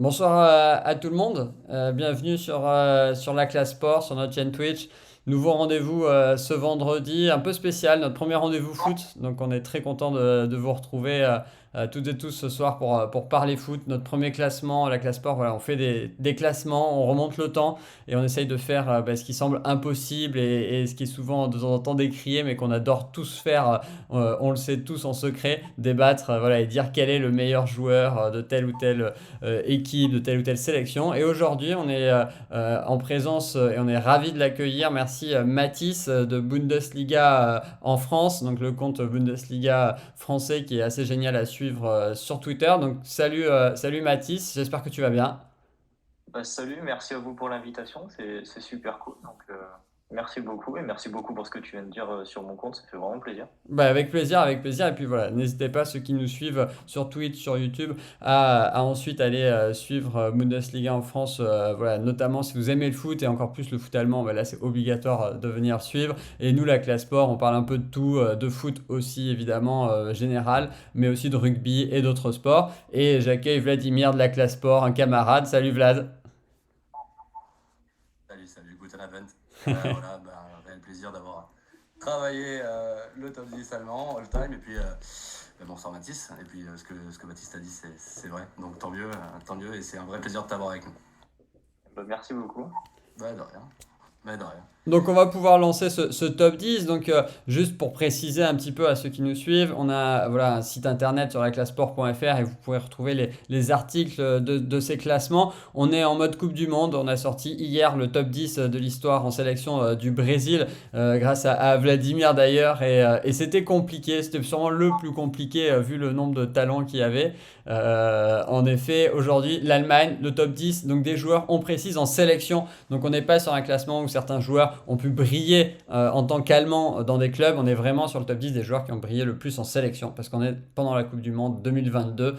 Bonsoir à tout le monde. Bienvenue sur la classe sport, sur notre chaîne Twitch. Nouveau rendez-vous ce vendredi, un peu spécial, notre premier rendez-vous foot. Donc on est très content de vous retrouver toutes et tous ce soir pour parler foot. Notre premier classement, la classe sport, voilà, on fait des classements, on remonte le temps et on essaye de faire ce qui semble impossible et ce qui est souvent de temps en temps décrié, mais qu'on adore tous faire. On le sait tous en secret, débattre voilà, et dire quel est le meilleur joueur de telle ou telle équipe, de telle ou telle sélection. Et aujourd'hui, on est en présence et on est ravi de l'accueillir. Merci Mathis de Bundesliga en France, donc le compte Bundesliga français qui est assez génial à suivre sur Twitter. Donc salut Mathis, j'espère que tu vas bien. Salut, merci à vous pour l'invitation, c'est super cool. Merci beaucoup et merci beaucoup pour ce que tu viens de dire sur mon compte, ça fait vraiment plaisir. Bah, avec plaisir, avec plaisir. Et puis voilà, n'hésitez pas, ceux qui nous suivent sur Twitch, sur YouTube, à ensuite aller suivre Bundesliga en France. Voilà, notamment si vous aimez le foot et encore plus le foot allemand, bah là c'est obligatoire de venir suivre. Et nous, la classe sport, on parle un peu de tout, de foot aussi évidemment général, mais aussi de rugby et d'autres sports. Et j'accueille Vladimir de la classe sport, un camarade. Salut Vlad. Salut, Guten Abend. Voilà, réel plaisir d'avoir travaillé le top 10 allemand, all time, et puis bonsoir Mathis, et puis ce que Baptiste a dit, c'est vrai, donc tant mieux, et c'est un vrai plaisir de t'avoir avec nous. Merci beaucoup. Bah de rien, de rien. Donc on va pouvoir lancer ce top 10. Donc juste pour préciser un petit peu à ceux qui nous suivent, on a voilà, un site internet sur laclasseport.fr et vous pourrez retrouver les articles de ces classements. On est en mode Coupe du Monde. On a sorti hier le top 10 de l'histoire en sélection du Brésil grâce à Vladimir d'ailleurs. Et c'était compliqué. C'était sûrement le plus compliqué vu le nombre de talents qu'il y avait. En effet, aujourd'hui, l'Allemagne, le top 10, donc des joueurs, on précise en sélection. Donc on n'est pas sur un classement où certains joueurs ont pu briller en tant qu'Allemands dans des clubs. On est vraiment sur le top 10 des joueurs qui ont brillé le plus en sélection. Parce qu'on est pendant la Coupe du Monde 2022,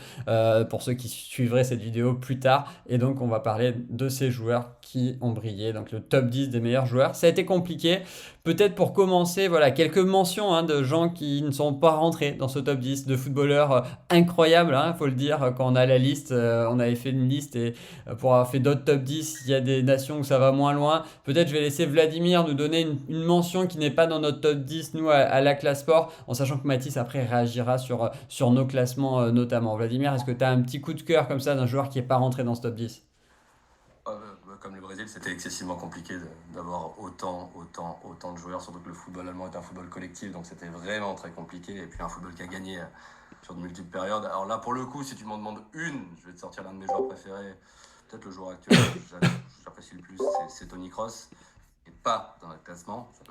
pour ceux qui suivraient cette vidéo plus tard. Et donc on va parler de ces joueurs qui ont brillé. Donc le top 10 des meilleurs joueurs. Ça a été compliqué. Peut-être pour commencer, voilà, quelques mentions de gens qui ne sont pas rentrés dans ce top 10, de footballeurs incroyables, il faut le dire, quand on a la liste, on avait fait une liste et pour avoir fait d'autres top 10, il y a des nations où ça va moins loin. Peut-être je vais laisser Vladimir nous donner une mention qui n'est pas dans notre top 10, nous, à la classe sport, en sachant que Mathis après réagira sur nos classements notamment. Vladimir, est-ce que tu as un petit coup de cœur comme ça d'un joueur qui n'est pas rentré dans ce top 10? Comme le Brésil, c'était excessivement compliqué d'avoir autant de joueurs, surtout que le football allemand est un football collectif, donc c'était vraiment très compliqué, et puis un football qui a gagné sur de multiples périodes. Alors là, pour le coup, si tu m'en demandes une, je vais te sortir l'un de mes joueurs préférés, peut-être le joueur actuel que j'apprécie le plus, c'est Toni Kroos, qui n'est pas dans le classement. Ça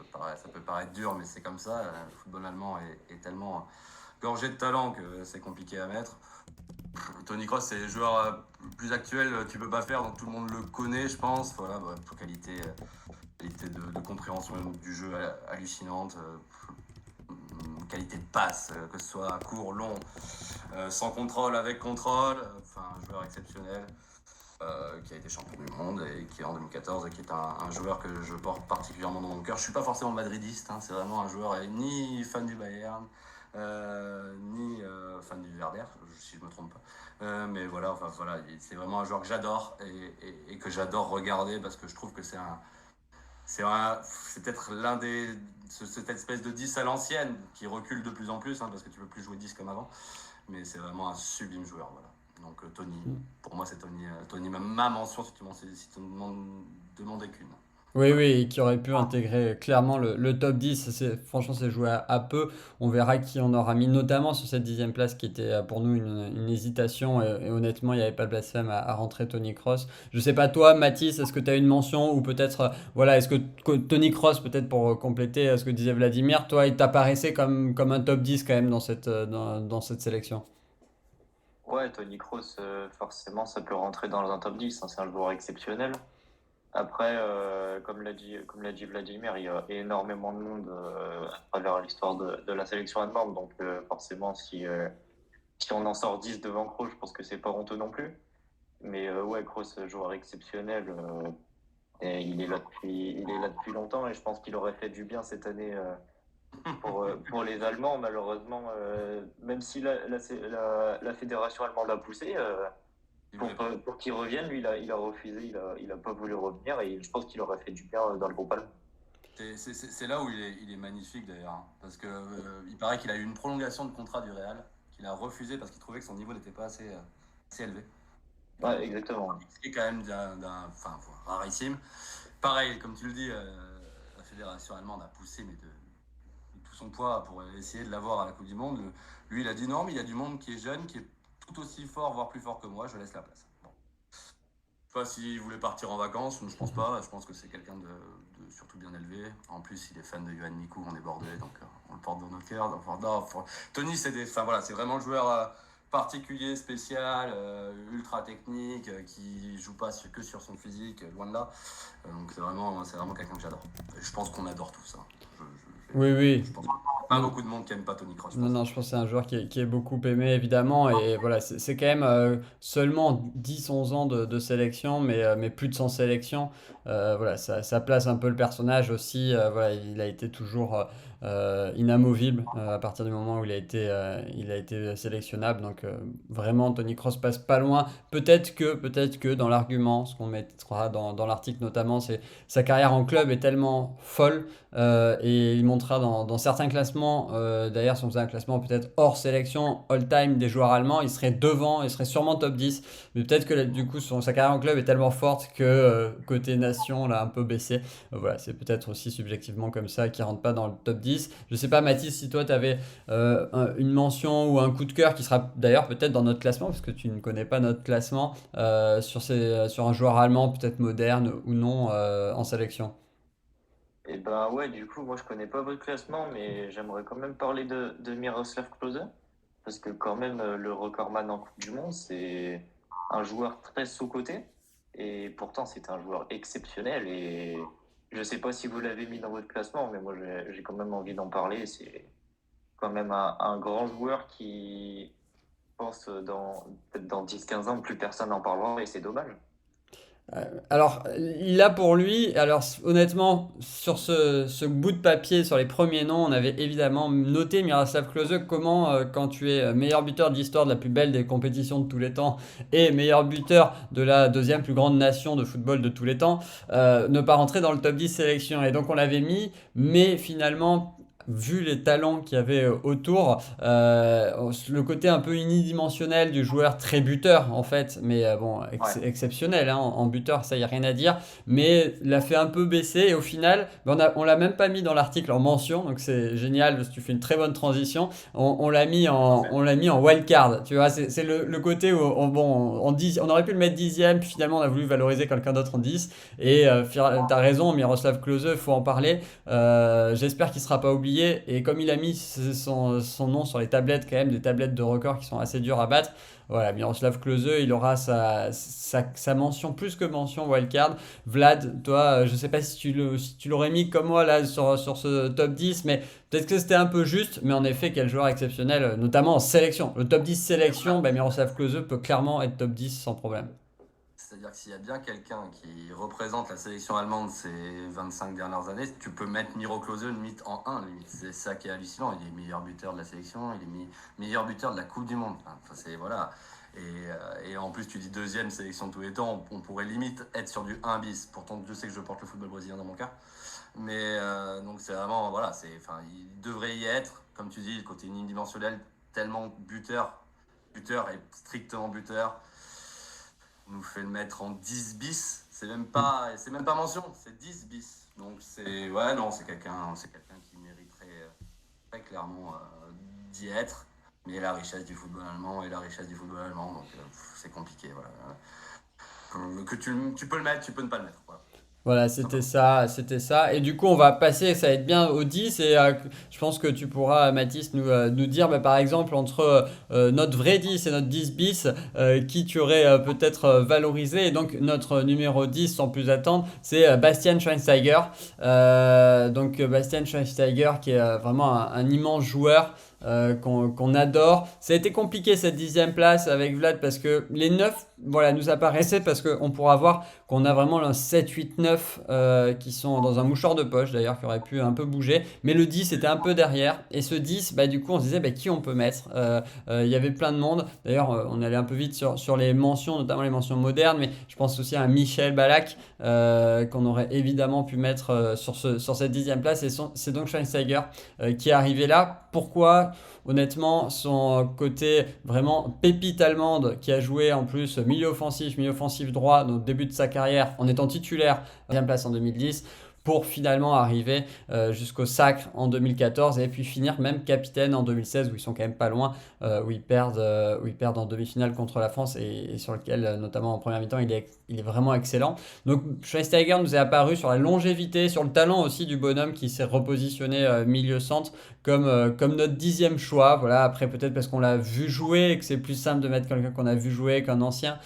peut paraître dur, mais c'est comme ça. Le football allemand est tellement gorgé de talent que c'est compliqué à mettre. Toni Kroos, c'est le joueur plus actuel, tu peux pas faire, donc tout le monde le connaît, je pense. Voilà, qualité de compréhension du jeu hallucinante, qualité de passe, que ce soit court, long, sans contrôle, avec contrôle. Enfin, un joueur exceptionnel qui a été champion du monde et qui est en 2014 et qui est un joueur que je porte particulièrement dans mon cœur. Je suis pas forcément madridiste, c'est vraiment un joueur ni fan du Bayern, ni fan du Werder, si je me trompe pas. Mais voilà, c'est vraiment un joueur que j'adore et que j'adore regarder parce que je trouve que c'est peut-être cette espèce de 10 à l'ancienne qui recule de plus en plus, parce que tu peux plus jouer 10 comme avant. Mais c'est vraiment un sublime joueur, voilà. Donc Tony, pour moi c'est Tony ma mention si tu me demandais qu'une. Oui, Voilà. oui, et qui aurait pu intégrer clairement le top 10. Franchement, c'est joué à peu. On verra qui on aura mis, notamment sur cette dixième place qui était pour nous une hésitation. Et honnêtement, il n'y avait pas de blasphème à rentrer Tony Cross. Je sais pas, toi, Mathis, est-ce que tu as une mention ou peut-être, voilà, est-ce que Tony Cross, peut-être pour compléter ce que disait Vladimir, toi, il t'apparaissait comme un top 10 quand même dans cette sélection? Ouais, Toni Kroos, forcément, ça peut rentrer dans un top 10, c'est un joueur exceptionnel. Après, comme l'a dit Vladimir, il y a énormément de monde à travers l'histoire de la sélection allemande, donc forcément, si on en sort 10 devant Kroos, je pense que c'est pas honteux non plus. Mais ouais, Kroos, joueur exceptionnel, et il est là depuis longtemps et je pense qu'il aurait fait du bien cette année pour les Allemands. Malheureusement, même si la fédération allemande l'a poussé, Il voulait pas. Pour qu'il revienne, lui, il a refusé, il a pas voulu revenir et je pense qu'il aurait fait du bien dans le groupe allemand. C'est là où il est magnifique d'ailleurs, hein, parce que il paraît qu'il a eu une prolongation de contrat du Real, qu'il a refusé parce qu'il trouvait que son niveau n'était pas assez élevé. Ouais, exactement. Ce qui est quand même enfin, rarissime. Pareil, comme tu le dis, la fédération allemande a poussé mais de tout son poids pour essayer de l'avoir à la Coupe du Monde. Lui, il a dit non, mais il y a du monde qui est jeune, qui est tout aussi fort, voire plus fort que moi, je laisse la place. Bon. Je sais pas s'il voulait partir en vacances, je pense pas. Je pense que c'est quelqu'un de surtout bien élevé. En plus, il est fan de Johan Mikou, on est bordelais, donc on le porte dans nos cœurs. Enfin, non, Tony, c'est vraiment le joueur particulier, spécial, ultra technique, qui joue pas que sur son physique, loin de là. Donc c'est vraiment quelqu'un que j'adore. Et je pense qu'on adore tout ça. Oui, oui. Je pense qu'il n'y a pas beaucoup de monde qui n'aime pas Tony Kroos. Non, non, je pense que c'est un joueur qui est beaucoup aimé, évidemment. Et voilà, c'est quand même seulement 10-11 ans de sélection, mais plus de 100 sélections. Voilà, ça place un peu le personnage aussi. Voilà, il a été toujours inamovible à partir du moment où il a été sélectionnable. Donc, vraiment, Tony Kroos passe pas loin. Peut-être que dans l'argument, ce qu'on mettra dans l'article notamment, c'est sa carrière en club est tellement folle et il montrera dans certains classements, d'ailleurs si on faisait un classement peut-être hors sélection all-time des joueurs allemands, il serait devant, il serait sûrement top 10, mais peut-être que du coup sa carrière en club est tellement forte que côté nation, on l'a un peu baissé. Voilà, c'est peut-être aussi subjectivement comme ça qu'il rentre pas dans le top 10. Je sais pas Mathis, si toi tu avais une mention ou un coup de cœur qui sera d'ailleurs peut-être dans notre classement, parce que tu ne connais pas notre classement, sur un joueur allemand peut-être moderne ou non en sélection. Et ben ouais, du coup, moi je connais pas votre classement, mais j'aimerais quand même parler de Miroslav Klose, parce que quand même le recordman en Coupe du Monde, c'est un joueur très sous-coté, et pourtant c'est un joueur exceptionnel, et je sais pas si vous l'avez mis dans votre classement, mais moi j'ai quand même envie d'en parler. C'est quand même un grand joueur qui, je pense, peut-être dans 10-15 ans, plus personne n'en parlera, et c'est dommage. Alors, il a pour lui, alors honnêtement, sur ce bout de papier, sur les premiers noms, on avait évidemment noté Miroslav Klose. Comment, quand tu es meilleur buteur de l'histoire de la plus belle des compétitions de tous les temps et meilleur buteur de la deuxième plus grande nation de football de tous les temps, ne pas rentrer dans le top 10 sélection. Et donc on l'avait mis, mais finalement, vu les talents qu'il y avait autour, le côté un peu unidimensionnel du joueur très buteur en fait, mais bon, Ouais. exceptionnel hein, en buteur, ça y a rien à dire, mais l'a fait un peu baisser et au final, ben, on l'a même pas mis dans l'article en mention, donc c'est génial parce que tu fais une très bonne transition. Parfait. On l'a mis en wildcard, tu vois, c'est le côté où on aurait pu le mettre dixième, puis finalement on a voulu valoriser quelqu'un d'autre en 10 et t'as raison, Miroslav Klose, faut en parler. J'espère qu'il sera pas oublié. Et comme il a mis son nom sur les tablettes, quand même, des tablettes de record qui sont assez dures à battre, voilà, Miroslav Klose, il aura sa mention, plus que mention wildcard. Vlad, toi, je sais pas si tu l'aurais mis comme moi là sur ce top 10, mais peut-être que c'était un peu juste. Mais en effet, quel joueur exceptionnel, notamment en sélection. Le top 10 sélection, bah, Miroslav Klose peut clairement être top 10 sans problème. C'est-à-dire que s'il y a bien quelqu'un qui représente la sélection allemande ces 25 dernières années, tu peux mettre Miro Klose limite en 1. Limite. C'est ça qui est hallucinant. Il est meilleur buteur de la sélection, il est meilleur buteur de la Coupe du Monde. Enfin, c'est, voilà. Et en plus, tu dis deuxième sélection de tous les temps, on pourrait limite être sur du 1 bis. Pourtant, Dieu sait que je porte le football brésilien dans mon cas. Mais donc c'est vraiment, voilà, il devrait y être, comme tu dis, le côté unidimensionnel, tellement buteur et strictement buteur. On nous fait le mettre en 10 bis, c'est même pas mention, c'est 10 bis. Donc ouais, non, c'est quelqu'un qui mériterait très clairement d'y être. Mais la richesse du football allemand et la richesse du football allemand, donc c'est compliqué, voilà. Que tu peux le mettre, tu peux ne pas le mettre, voilà. Voilà, c'était ça, c'était ça. Et du coup, on va passer, ça va être bien au 10. Et je pense que tu pourras, Mathis, nous dire, bah, par exemple, entre notre vrai 10 et notre 10 bis, qui tu aurais peut-être valorisé. Et donc, notre numéro 10, sans plus attendre, c'est Bastian Schweinsteiger. Bastian Schweinsteiger, qui est vraiment un immense joueur. qu'on adore. Ça a été compliqué cette 10e place avec Vlad parce que les 9 voilà, nous apparaissaient parce qu'on pourra voir qu'on a vraiment le 7, 8, 9 qui sont dans un mouchoir de poche d'ailleurs qui aurait pu un peu bouger. Mais le 10 était un peu derrière. Et ce 10, bah, du coup, on se disait bah, qui on peut mettre. Il y avait plein de monde. D'ailleurs, on allait un peu vite sur les mentions, notamment les mentions modernes. Mais je pense aussi à un Michel Ballack qu'on aurait évidemment pu mettre sur cette 10e place. Et c'est donc Schweinsteiger qui est arrivé là. Pourquoi? Honnêtement, son côté vraiment pépite allemande qui a joué en plus milieu offensif droit au début de sa carrière en étant titulaire, 10e place en 2010 pour finalement arriver jusqu'au sacre en 2014 et puis finir même capitaine en 2016 où ils sont quand même pas loin, où ils perdent en demi-finale contre la France et sur lequel notamment en première mi-temps il est vraiment excellent. Donc Schweinsteiger nous est apparu sur la longévité, sur le talent aussi du bonhomme qui s'est repositionné milieu centre comme notre 10e choix. Voilà, après peut-être parce qu'on l'a vu jouer et que c'est plus simple de mettre quelqu'un qu'on a vu jouer qu'un ancien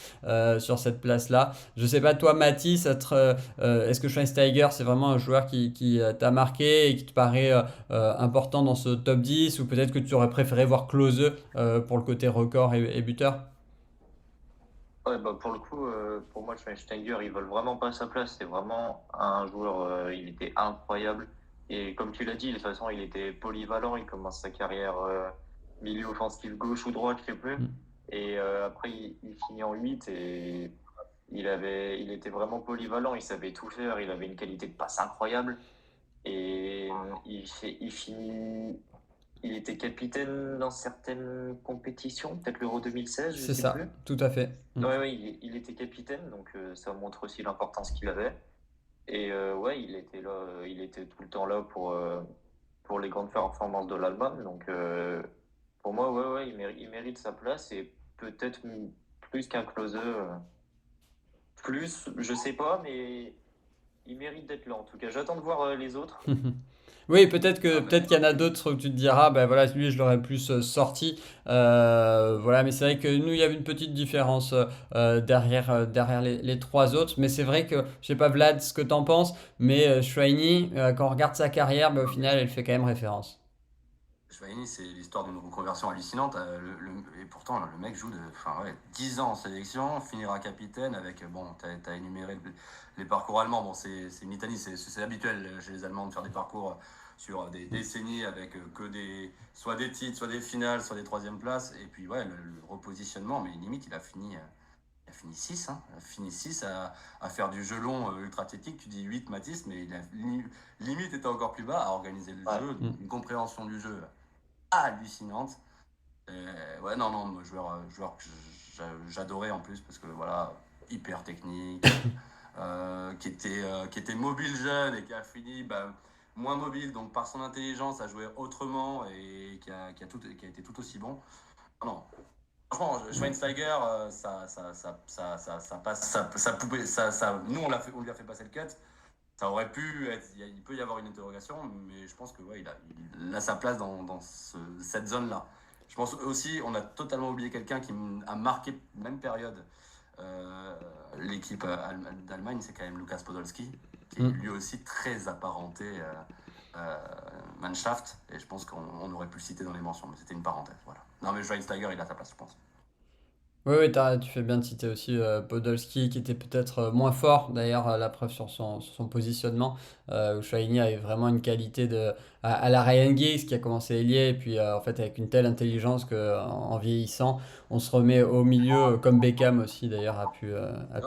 sur cette place-là. Je sais pas toi Mathis, est-ce que Schweinsteiger c'est vraiment un joueur qui t'a marqué et qui te paraît important dans ce top 10 ou peut-être que tu aurais préféré voir Klose pour le côté record et buteur? Ouais, bah pour le coup, pour moi, Schweinsteiger, ils veulent vraiment pas sa place. C'est vraiment un joueur, il était incroyable. Et comme tu l'as dit, de toute façon, il était polyvalent. Il commence sa carrière milieu offensif gauche ou droite, je sais plus. Mm. Et après, il finit en 8 et il était vraiment polyvalent. Il savait tout faire. Il avait une qualité de passe incroyable. Et il finit. Il était capitaine dans certaines compétitions, peut-être l'Euro 2016, je C'est sais ça, plus. tout à fait. Mm. Ouais, ouais, il était capitaine, donc ça montre aussi l'importance qu'il avait. Et ouais, il était là, il était tout le temps là pour les grandes performances de l'Allemagne. Donc pour moi, ouais, ouais, il mérite sa place et peut-être plus qu'un Klose. Plus, je sais pas, mais il mérite d'être là en tout cas. J'attends de voir les autres. Oui, peut-être que Ah, peut-être qu'il y en a d'autres où tu te diras, ben voilà, lui je l'aurais plus sorti. Voilà, mais c'est vrai que nous il y avait une petite différence derrière les trois autres. Mais c'est vrai que je sais pas Vlad ce que t'en penses, mais Schweini, quand on regarde sa carrière, ben, au final elle fait quand même référence. Chouameni, c'est l'histoire d'une reconversion hallucinante. Et pourtant, le mec joue enfin, ouais, 10 ans en sélection, finira capitaine avec. Bon, t'as énuméré les parcours allemands. Bon, c'est une litanie, c'est habituel chez les Allemands de faire des parcours sur des décennies avec soit des titres, soit des finales, soit des troisièmes places. Et puis, ouais, le repositionnement, mais limite, il a fini 6, hein. Il a fini 6 à faire du jeu long ultra athlétique. Tu dis 8 Matisse, mais limite était encore plus bas à organiser le Ouais. jeu, Mm. une compréhension du jeu hallucinante. Ouais, non, non, joueur que j'adorais en plus parce que voilà, hyper technique, qui était mobile jeune et qui a fini bah, moins mobile, donc par son intelligence à jouer autrement et qui a été tout aussi bon. Non, franchement, Schweinsteiger, ça passe, nous on lui a fait passer le cut. Ça aurait pu être, il peut y avoir une interrogation, mais je pense que ouais, il a sa place dans cette zone-là. Je pense aussi, on a totalement oublié quelqu'un qui a marqué même période l'équipe d'Allemagne, c'est quand même Lukas Podolski, qui est Mm. lui aussi très apparenté Mannschaft, et je pense qu'on aurait pu le citer dans les mentions, mais c'était une parenthèse. Voilà. Non, mais Schweinsteiger, il a sa place, je pense. Oui, oui, tu fais bien de citer aussi Podolski, qui était peut-être moins fort, d'ailleurs, la preuve sur son positionnement, où Chouameni avait vraiment une qualité à la Ryan Giggs, qui a commencé ailier, et puis en fait avec une telle intelligence qu'en vieillissant, on se remet au milieu, comme Beckham aussi, d'ailleurs, a pu Ouais,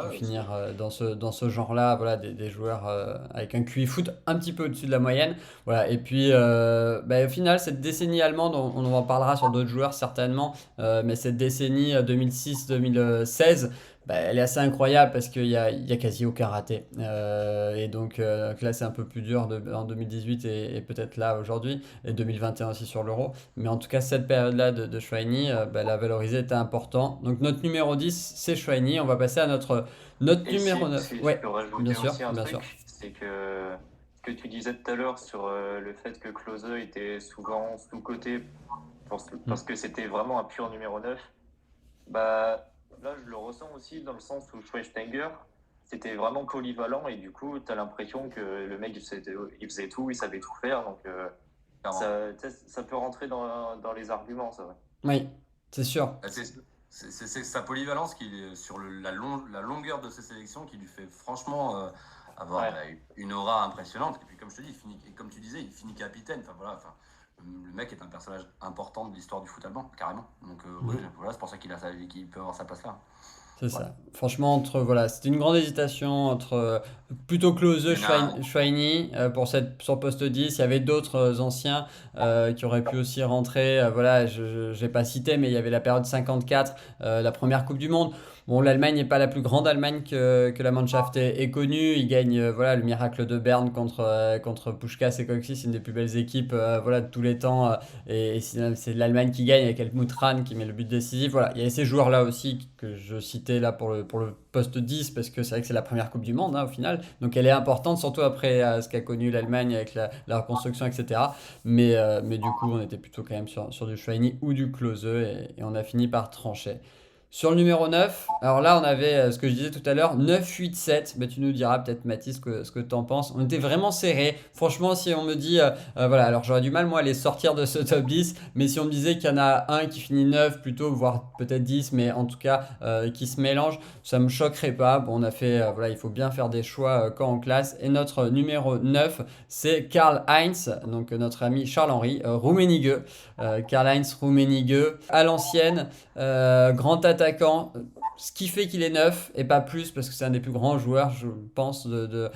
aussi. finir dans ce genre-là, voilà, des joueurs avec un QI foot un petit peu au-dessus de la moyenne. Voilà, et puis bah, au final, cette décennie allemande, on en parlera sur d'autres joueurs certainement, mais cette décennie 2006-2016, bah, elle est assez incroyable parce qu'il y a quasi aucun raté. Et donc là, c'est un peu plus dur en 2018 et peut-être là aujourd'hui, et 2021 aussi sur l'Euro. Mais en tout cas, cette période-là de Chouameni, bah, la valoriser était important. Donc notre numéro 10, c'est Chouameni. On va passer à notre Et numéro 9. si je Ouais, peux bien rajouter sûr, aussi un bien sûr. truc, c'est que ce que tu disais tout à l'heure sur le fait que Klose était souvent sous-coté Mm. parce que c'était vraiment un pur numéro 9. Bah, là, je le ressens aussi dans le sens où Schweinsteiger, c'était vraiment polyvalent et du coup, tu as l'impression que le mec, il faisait tout, il savait tout faire. Donc, clairement. Ça peut rentrer dans les arguments, ça. Ouais. Oui, c'est sûr. Bah, c'est sa polyvalence qui, sur la longueur de ses sélections qui lui fait franchement avoir Ouais. une aura impressionnante. Et puis comme je te dis, et comme tu disais, il finit capitaine. Enfin voilà, le mec est un personnage important de l'histoire du foot allemand, carrément. Donc ouais, voilà, c'est pour ça qu'il peut avoir sa place là. C'est Voilà. ça. Franchement, voilà, c'était une grande hésitation entre plutôt Klose, Une- Schweini pour sur poste 10. Il y avait d'autres anciens qui auraient pu aussi rentrer. Voilà, je n'ai pas cité, mais il y avait la période 54, la première Coupe du Monde. Bon, l'Allemagne n'est pas la plus grande Allemagne que la Mannschaft est connue. Ils gagnent voilà, le miracle de Berne contre Puskás et Kocsis, une des plus belles équipes voilà, de tous les temps. Et c'est l'Allemagne qui gagne avec Helmut Rahn qui met le but décisif. Voilà, il y a ces joueurs-là aussi que je citais là pour le poste 10 parce que c'est vrai que c'est la première Coupe du Monde hein, au final. Donc elle est importante, surtout après ce qu'a connu l'Allemagne avec la reconstruction, etc. Mais du coup, on était plutôt quand même sur du Schweini ou du Klose et on a fini par trancher. Sur le numéro 9, alors là, on avait ce que je disais tout à l'heure, 9, 8, 7. Ben, tu nous diras peut-être, Mathis, ce que tu en penses. On était vraiment serré. Franchement, si on me dit, voilà, alors j'aurais du mal, moi, à les sortir de ce top 10. Mais si on me disait qu'il y en a un qui finit 9 plutôt, voire peut-être 10, mais en tout cas, qui se mélange, ça me choquerait pas. Bon, on a fait, voilà, il faut bien faire des choix quand on classe. Et notre numéro 9, c'est Karl-Heinz, donc notre ami Charles-Henri Rummenigge. Karl-Heinz Rummenigge, à l'ancienne. Grand attaquant, ce qui fait qu'il est neuf et pas plus parce que c'est un des plus grands joueurs, je pense, de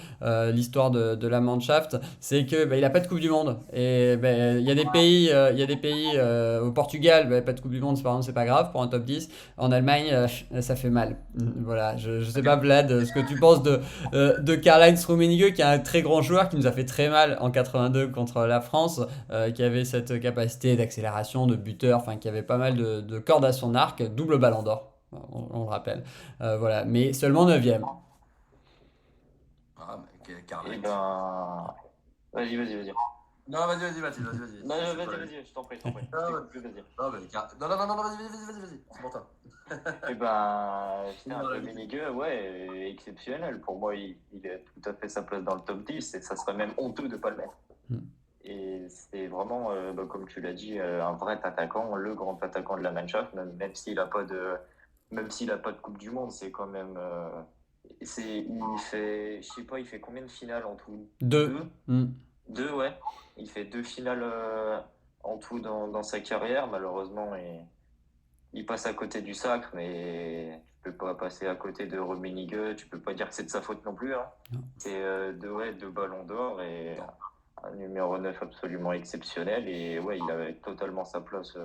l'histoire de la Mannschaft, c'est que il a pas de Coupe du Monde et il y a des pays, au Portugal, pas de Coupe du Monde, par exemple, c'est pas grave pour un top 10. En Allemagne, ça fait mal. Voilà, je sais pas Vlad, ce que tu penses de Karl-Heinz Rummenigge qui est un très grand joueur qui nous a fait très mal en 82 contre la France, qui avait cette capacité d'accélération, de buteur, enfin qui avait pas mal de cordes à son arc, double ballon d'or, on le rappelle. Voilà, mais seulement 9ème. Ah, mais Et Karl-Heinz. ben. Vas-y. Non, vas-y, Mathilde, vas-y. Non, C'est pas vas-y, je t'en prie. Non, Plus, vas-y. non, vas-y, c'est pour toi. Et ben, Non, putain, Rummenigge, ouais, exceptionnel. Pour moi, il a tout à fait sa place dans le top 10 et ça serait même honteux de ne pas le mettre. Mm. Et c'est vraiment, comme tu l'as dit, un vrai attaquant, le grand attaquant de la Mannschaft, même s'il n'a pas de Coupe du Monde, c'est quand même. Il fait, je sais pas, il fait combien de finales en tout? 2. Deux, ouais. Il fait 2 finales en tout dans sa carrière. Malheureusement, il passe à côté du sacre, mais tu peux pas passer à côté de Rummenigge. Tu peux pas dire que c'est de sa faute non plus. Hein. Non. C'est deux ballons d'or et un numéro 9 absolument exceptionnel. Et ouais, il avait totalement sa place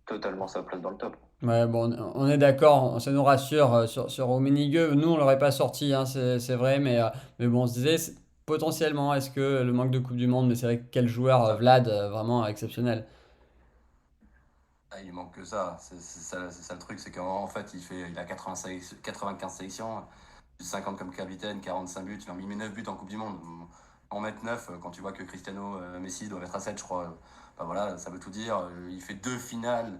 dans le top. Ouais, bon, on est d'accord, ça nous rassure sur Rummenigge. Nous, on l'aurait pas sorti, hein, c'est vrai, mais bon, on se disait potentiellement, est-ce que le manque de Coupe du Monde, mais c'est vrai que quel joueur, Vlad, vraiment exceptionnel. Ah, il manque que ça. C'est ça le truc, c'est qu'en fait, il a 95 sélections, plus 50 comme capitaine, 45 buts. Enfin, il met 9 buts en Coupe du Monde. En mettre 9, quand tu vois que Cristiano Messi doit être à 7, je crois. Enfin, voilà, ça veut tout dire. Il fait 2 finales.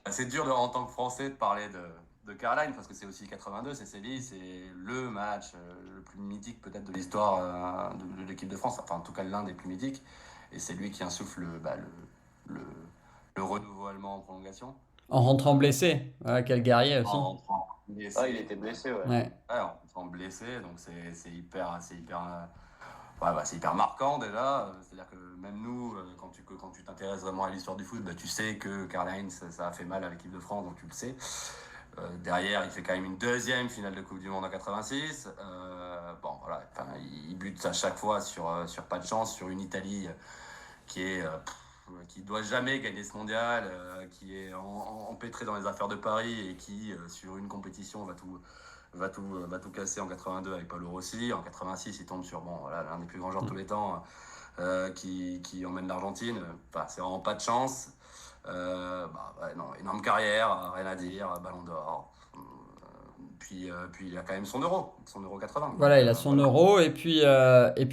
C'est dur en tant que Français de parler de Caroline parce que c'est aussi 82, c'est Séville, c'est le match le plus mythique peut-être de l'histoire de l'équipe de France, enfin en tout cas l'un des plus mythiques, et c'est lui qui insuffle le, le renouveau allemand en prolongation. En rentrant blessé, voilà, quel guerrier aussi. En blessé, Ah, il était blessé, ouais. Ouais. Ouais, en blessé, donc c'est hyper, c'est hyper marquant déjà. C'est-à-dire que même nous, quand tu t'intéresses vraiment à l'histoire du foot, bah, tu sais que Karl-Heinz, ça a fait mal à l'équipe de France, donc tu le sais. Derrière, il fait quand même une deuxième finale de Coupe du Monde en 86. Bon, voilà, il bute à chaque fois sur pas de chance, sur une Italie qui doit jamais gagner ce mondial, qui est empêtrée dans les affaires de Paris et qui, sur une compétition, va tout casser en 82 avec Paolo Rossi. En 86, il tombe sur voilà, l'un des plus grands joueurs de tous les temps qui emmène l'Argentine. Enfin, c'est vraiment pas de chance. Ouais, non, énorme carrière, rien à dire, ballon d'or. Puis il a quand même son euro 80. Voilà, il a son euro et puis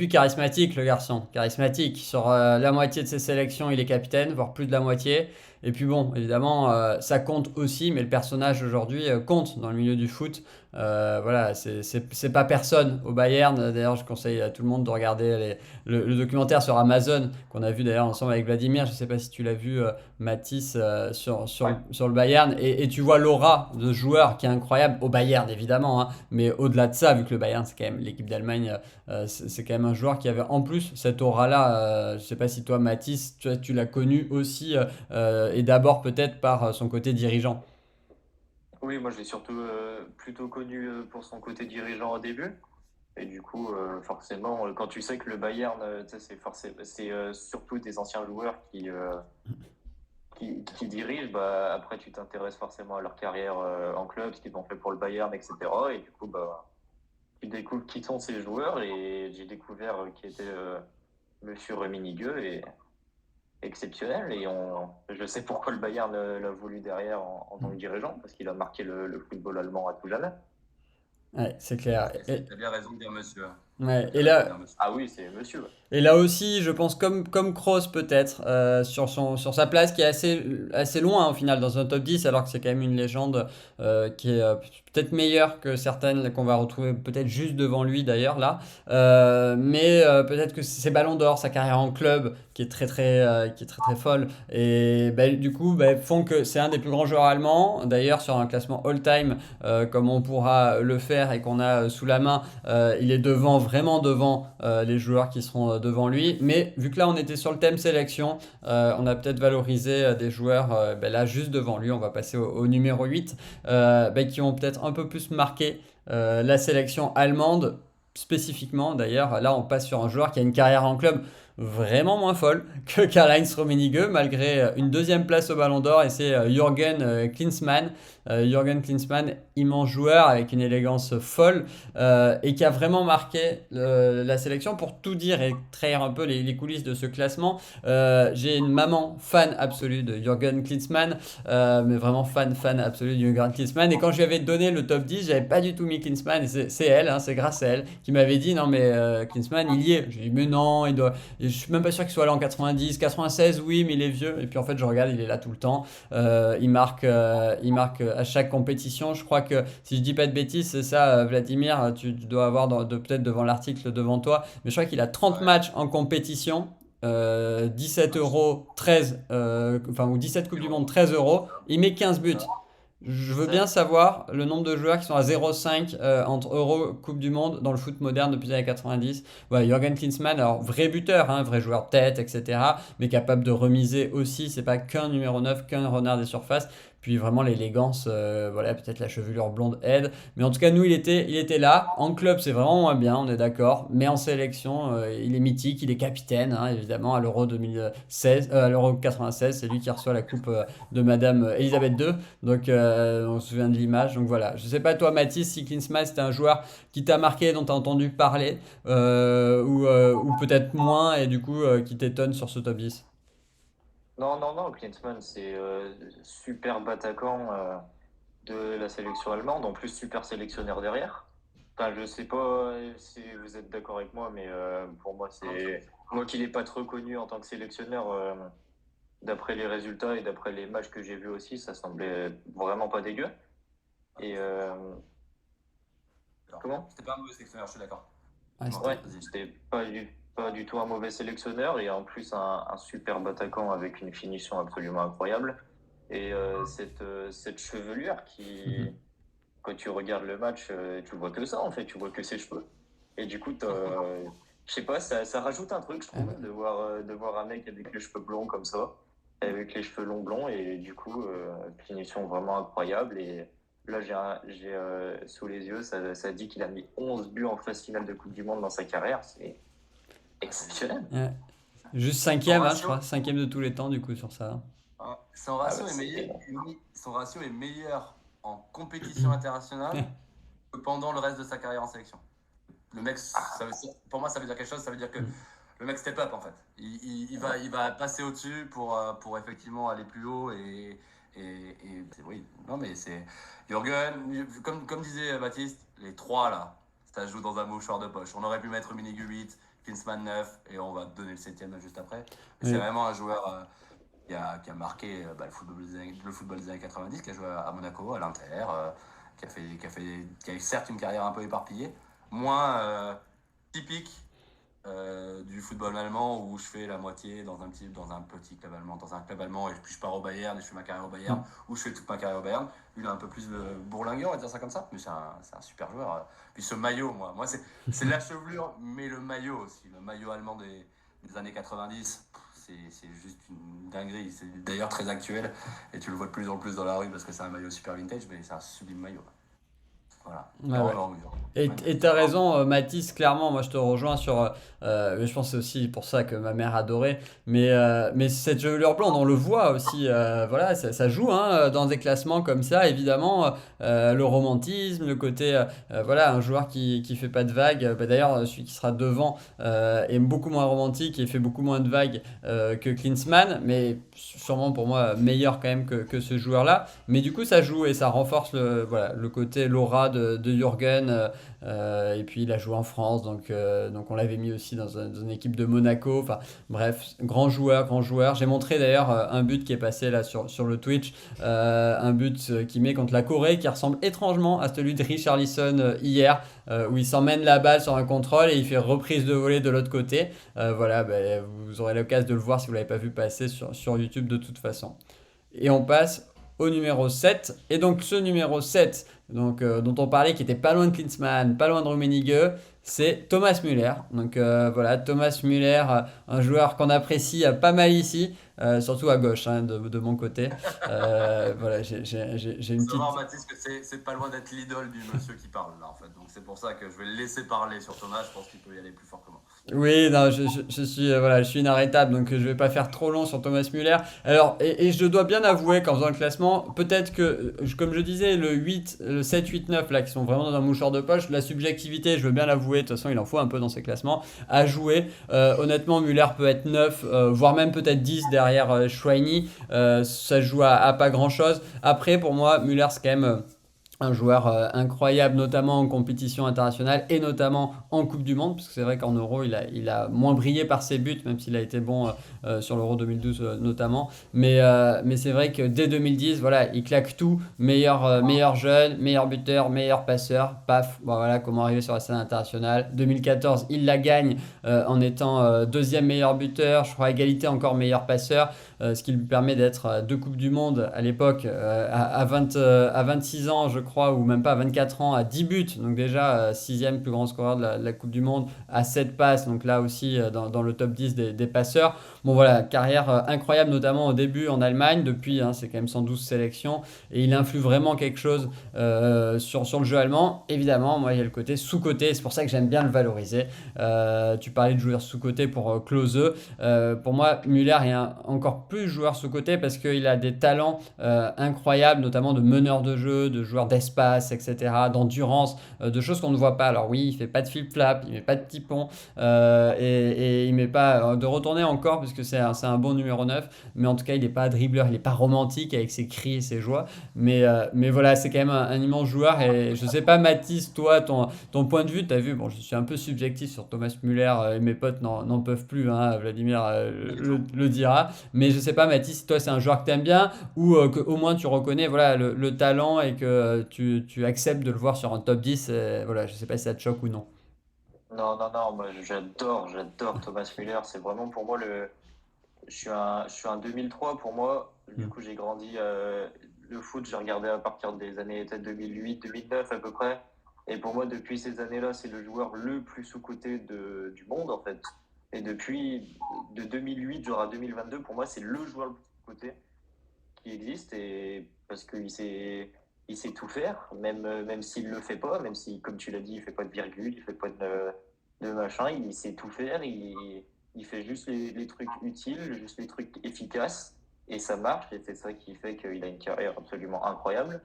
charismatique, le garçon. Charismatique. Sur la moitié de ses sélections, il est capitaine, voire plus de la moitié. Et puis bon, évidemment, ça compte aussi, mais le personnage aujourd'hui compte dans le milieu du foot. Voilà, c'est pas personne au Bayern. D'ailleurs, je conseille à tout le monde de regarder le documentaire sur Amazon qu'on a vu d'ailleurs ensemble avec Vladimir. Je sais pas si tu l'as vu, Mathis, Ouais. sur le Bayern. Et tu vois l'aura de ce joueur qui est incroyable au Bayern, évidemment, hein. Mais au-delà de ça, vu que le Bayern, c'est quand même l'équipe d'Allemagne, c'est quand même un joueur qui avait en plus cette aura-là. Je sais pas si toi, Mathis, tu l'as connu aussi, et d'abord peut-être par son côté dirigeant. Oui, moi je l'ai surtout plutôt connu pour son côté dirigeant au début. Et du coup, forcément, quand tu sais que le Bayern, tu sais, c'est surtout des anciens joueurs qui dirigent, bah, après tu t'intéresses forcément à leur carrière en club, ce qu'ils ont fait pour le Bayern, etc. Et du coup, bah, tu découvres qui sont ces joueurs. Et j'ai découvert qui était Monsieur Rummenigge et exceptionnel. Je sais pourquoi le Bayern l'a voulu derrière en tant que dirigeant, parce qu'il a marqué le football allemand à tout jamais. Ouais, c'est clair. T'as bien raison de dire monsieur, hein. Ouais, T'as bien raison de dire monsieur. Ah oui, c'est monsieur. Ouais. et là aussi, je pense comme Kroos peut-être, sur sa place qui est assez loin au final dans un top 10, alors que c'est quand même une légende, qui est, peut-être meilleure que certaines qu'on va retrouver peut-être juste devant lui d'ailleurs là. Mais peut-être que c'est Ballon d'Or, sa carrière en club qui est très folle. Et bah, du coup, bah, font que c'est un des plus grands joueurs allemands. D'ailleurs, sur un classement all-time, comme on pourra le faire et qu'on a sous la main, il est devant, vraiment devant, les joueurs qui seront devant lui. Mais vu que là on était sur le thème sélection, on a peut-être valorisé des joueurs, ben là juste devant lui. On va passer au numéro 8, ben, qui ont peut-être un peu plus marqué la sélection allemande. Spécifiquement d'ailleurs, là on passe sur un joueur qui a une carrière en club vraiment moins folle que Karl-Heinz Rummenigge, malgré une deuxième place au Ballon d'Or, et c'est Jürgen Klinsmann. Jürgen Klinsmann, immense joueur avec une élégance folle, et qui a vraiment marqué la sélection. Pour tout dire et trahir un peu les coulisses de ce classement, j'ai une maman fan absolue de Jürgen Klinsmann, mais vraiment fan absolue de Jürgen Klinsmann. Et quand je lui avais donné le top 10, j'avais pas du tout mis Klinsmann, et c'est elle, hein, c'est grâce à elle, qui m'avait dit non mais Klinsmann il y est. J'ai dit mais non, je suis même pas sûr qu'il soit là en 90, 96, oui, mais il est vieux. Et puis en fait, je regarde, il est là tout le temps. Il marque à chaque compétition. Je crois que, si je dis pas de bêtises, c'est ça, Vladimir, tu dois avoir peut-être devant l'article devant toi, mais je crois qu'il a 30 Ouais. matchs en compétition. 17 euros, 13, enfin, ou 17 Coupes du Monde, 13 euros. Il met 15 buts. Je veux bien savoir le nombre de joueurs qui sont à 0,5, entre Euro, Coupe du Monde dans le foot moderne depuis les années 90. Ouais, Jürgen Klinsmann, alors vrai buteur, hein, vrai joueur de tête, etc. Mais capable de remiser aussi. C'est pas qu'un numéro 9, qu'un renard des surfaces. Puis vraiment l'élégance, voilà, peut-être la chevelure blonde aide. Mais en tout cas, nous, il était là. En club, c'est vraiment moins bien, on est d'accord. Mais en sélection, il est mythique, il est capitaine, hein, évidemment, à l'Euro 2016, à l'Euro 96. C'est lui qui reçoit la coupe, de Madame Elisabeth II. Donc, on se souvient de l'image. Donc voilà. Je sais pas toi, Mathis, si Klinsmann c'était un joueur qui t'a marqué, dont tu as entendu parler, ou peut-être moins, et du coup, qui t'étonne sur ce top 10. Non, non, non, Klinsmann, c'est super attaquant de la sélection allemande, en plus super sélectionneur derrière. Enfin, je sais pas si vous êtes d'accord avec moi, mais pour moi, c'est moi qui l'ai pas trop connu en tant que sélectionneur. D'après les résultats et d'après les matchs que j'ai vus aussi, ça semblait vraiment pas dégueu. Et Alors, comment? c'était pas un mauvais sélectionneur, je suis d'accord. Ouais, Dis-moi, Ouais, vas-y. c'était pas du tout un mauvais sélectionneur et en plus un superbe attaquant avec une finition absolument incroyable. Et cette chevelure quand tu regardes le match, tu vois que ça en fait, tu vois que ses cheveux. Et du coup, je sais pas, ça rajoute un truc, je Ah trouve, de voir un mec avec les cheveux blonds comme ça, avec les cheveux longs blonds, et du coup, finition vraiment incroyable. Et là, j'ai sous les yeux, ça dit qu'il a mis 11 buts en phase finale de Coupe du Monde dans sa carrière, c'est Ah, c'est exceptionnel. ouais. Juste son cinquième, hein, je ratio, crois. Cinquième de tous les temps, du coup, sur ça. son Ah ratio ouais, est c'est meilleur, énorme. son ratio est meilleur en compétition internationale que pendant le reste de sa carrière en sélection. Le mec, pour moi, ça veut dire quelque chose. Ça veut dire que le mec step up en fait. Il va passer au-dessus pour effectivement aller plus haut oui. Non mais c'est Jürgen, comme disait Baptiste, les trois là, ça se joue dans un mouchoir de poche. On aurait pu mettre Rummenigge 8, Klinsmann 9 et on va donner le septième juste après. Mais c'est Oui. vraiment un joueur qui a marqué le football des années 90, qui a joué à Monaco, à l'Inter. qui a certes une carrière un peu éparpillée, moins typique du football allemand où je fais la moitié dans un petit club allemand, dans un club allemand, et puis je pars au Bayern et je fais ma carrière au Bayern, ou je fais toute ma carrière au Bayern. Lui, il a un peu plus de bourlingueur, on va dire ça comme ça, mais c'est un super joueur. Puis ce maillot, moi c'est la chevelure, mais le maillot aussi, le maillot allemand des années 90, c'est juste une dinguerie. C'est d'ailleurs très actuel, et tu le vois de plus en plus dans la rue parce que c'est un maillot super vintage, mais c'est un sublime maillot. Voilà. Ouais. Et t'as raison, Mathis, clairement, moi je te rejoins sur. Je pense que c'est aussi pour ça que ma mère adorait. Mais cette chevelure blonde, on le voit aussi. Voilà, ça joue hein, dans des classements comme ça, évidemment. Le romantisme, le côté. Voilà, un joueur qui fait pas de vagues. Bah, d'ailleurs, celui qui sera devant est beaucoup moins romantique et fait beaucoup moins de vagues que Klinsmann. Mais sûrement pour moi, meilleur quand même que ce joueur-là. Mais du coup, ça joue et ça renforce voilà, le côté l'aura de Jürgen. Et puis il a joué en France, donc on l'avait mis aussi dans une équipe de Monaco. Enfin bref, grand joueur, grand joueur. J'ai montré d'ailleurs un but qui est passé là sur le Twitch, un but qu'il met contre la Corée qui ressemble étrangement à celui de Richarlison hier, où il s'emmène la balle sur un contrôle et il fait reprise de volée de l'autre côté. Voilà, vous aurez l'occasion de le voir si vous ne l'avez pas vu passer sur YouTube de toute façon. Et on passe au numéro 7. Et donc ce numéro 7, dont on parlait, qui était pas loin de Klinsmann, pas loin de Rummenigge, c'est Thomas Müller. Donc voilà, Thomas Müller, un joueur qu'on apprécie pas mal ici, surtout à gauche hein, de mon côté. Voilà, j'ai une petite... Savoir, Mathis, que c'est pas loin d'être l'idole du monsieur qui parle là en fait. Donc c'est pour ça que je vais le laisser parler sur Thomas. Je pense qu'il peut y aller plus fort que moi. Oui, non, voilà, je suis inarrêtable, donc je vais pas faire trop long sur Thomas Müller. Alors, et je dois bien avouer qu'en faisant le classement, peut-être que, comme je disais, le 7, 8, 9, là, qui sont vraiment dans un mouchoir de poche, la subjectivité, je veux bien l'avouer, de toute façon, il en faut un peu dans ces classements, à jouer. Honnêtement, Müller peut être 9, voire même peut-être 10 derrière Schweini. Ça se joue à pas grand-chose. Après, pour moi, Müller, c'est quand même... un joueur incroyable, notamment en compétition internationale et notamment en Coupe du Monde, parce que c'est vrai qu'en Euro, il a moins brillé par ses buts, même s'il a été bon sur l'Euro 2012 notamment. Mais c'est vrai que dès 2010, voilà, il claque tout. Meilleur jeune, meilleur buteur, meilleur passeur. Paf, bon, voilà comment arriver sur la scène internationale. 2014, il la gagne en étant deuxième meilleur buteur, je crois égalité encore meilleur passeur. Ce qui lui permet d'être deux Coupes du Monde à l'époque, à 26 ans, je crois, ou même pas à 24 ans, à 10 buts. Donc déjà, sixième plus grand scoreur de la Coupe du Monde, à 7 passes. Donc là aussi, dans le top 10 des passeurs. Bon voilà, carrière incroyable, notamment au début en Allemagne. Depuis, hein, c'est quand même 112 sélections. Et il influe vraiment quelque chose sur le jeu allemand. Évidemment, moi, il y a le côté sous-côté. C'est pour ça que j'aime bien le valoriser. Tu parlais de joueur sous-côté pour Klose. Pour moi, Müller est encore plus joueur sous-côté parce qu'il a des talents incroyables, notamment de meneur de jeu, de joueur d'espace, etc., d'endurance, de choses qu'on ne voit pas. Alors oui, il fait pas de flip-flap, il met pas de petit pont et il met pas de retourner encore puisque c'est un bon numéro 9, mais en tout cas, il n'est pas dribbleur, il n'est pas romantique avec ses cris et ses joies. Mais voilà, c'est quand même un immense joueur et je sais pas, Mathis, toi, ton point de vue, tu as vu, bon, je suis un peu subjectif sur Thomas Müller et mes potes n'en peuvent plus, hein, Vladimir le dira. Mais je sais pas, Mathis, si toi c'est un joueur que tu aimes bien ou que au moins tu reconnais voilà, le talent et que tu acceptes de le voir sur un top 10. Voilà, je sais pas si ça te choque ou non. Non, moi j'adore Thomas Müller. C'est vraiment pour moi le. Je suis un 2003 pour moi. Du Mm. coup, j'ai grandi. Le foot, j'ai regardé à partir des années peut-être 2008, 2009 à peu près. Et pour moi, depuis ces années-là, c'est le joueur le plus sous-coté du monde en fait. Et depuis de 2008 genre à 2022, pour moi, c'est le joueur le plus sous-coté qui existe. Et parce qu'il sait tout faire, même s'il le fait pas, même si, comme tu l'as dit, il fait pas de virgule, il fait pas de machin, il sait tout faire. Il fait juste les trucs utiles, juste les trucs efficaces, et ça marche, et c'est ça qui fait qu'il a une carrière absolument incroyable.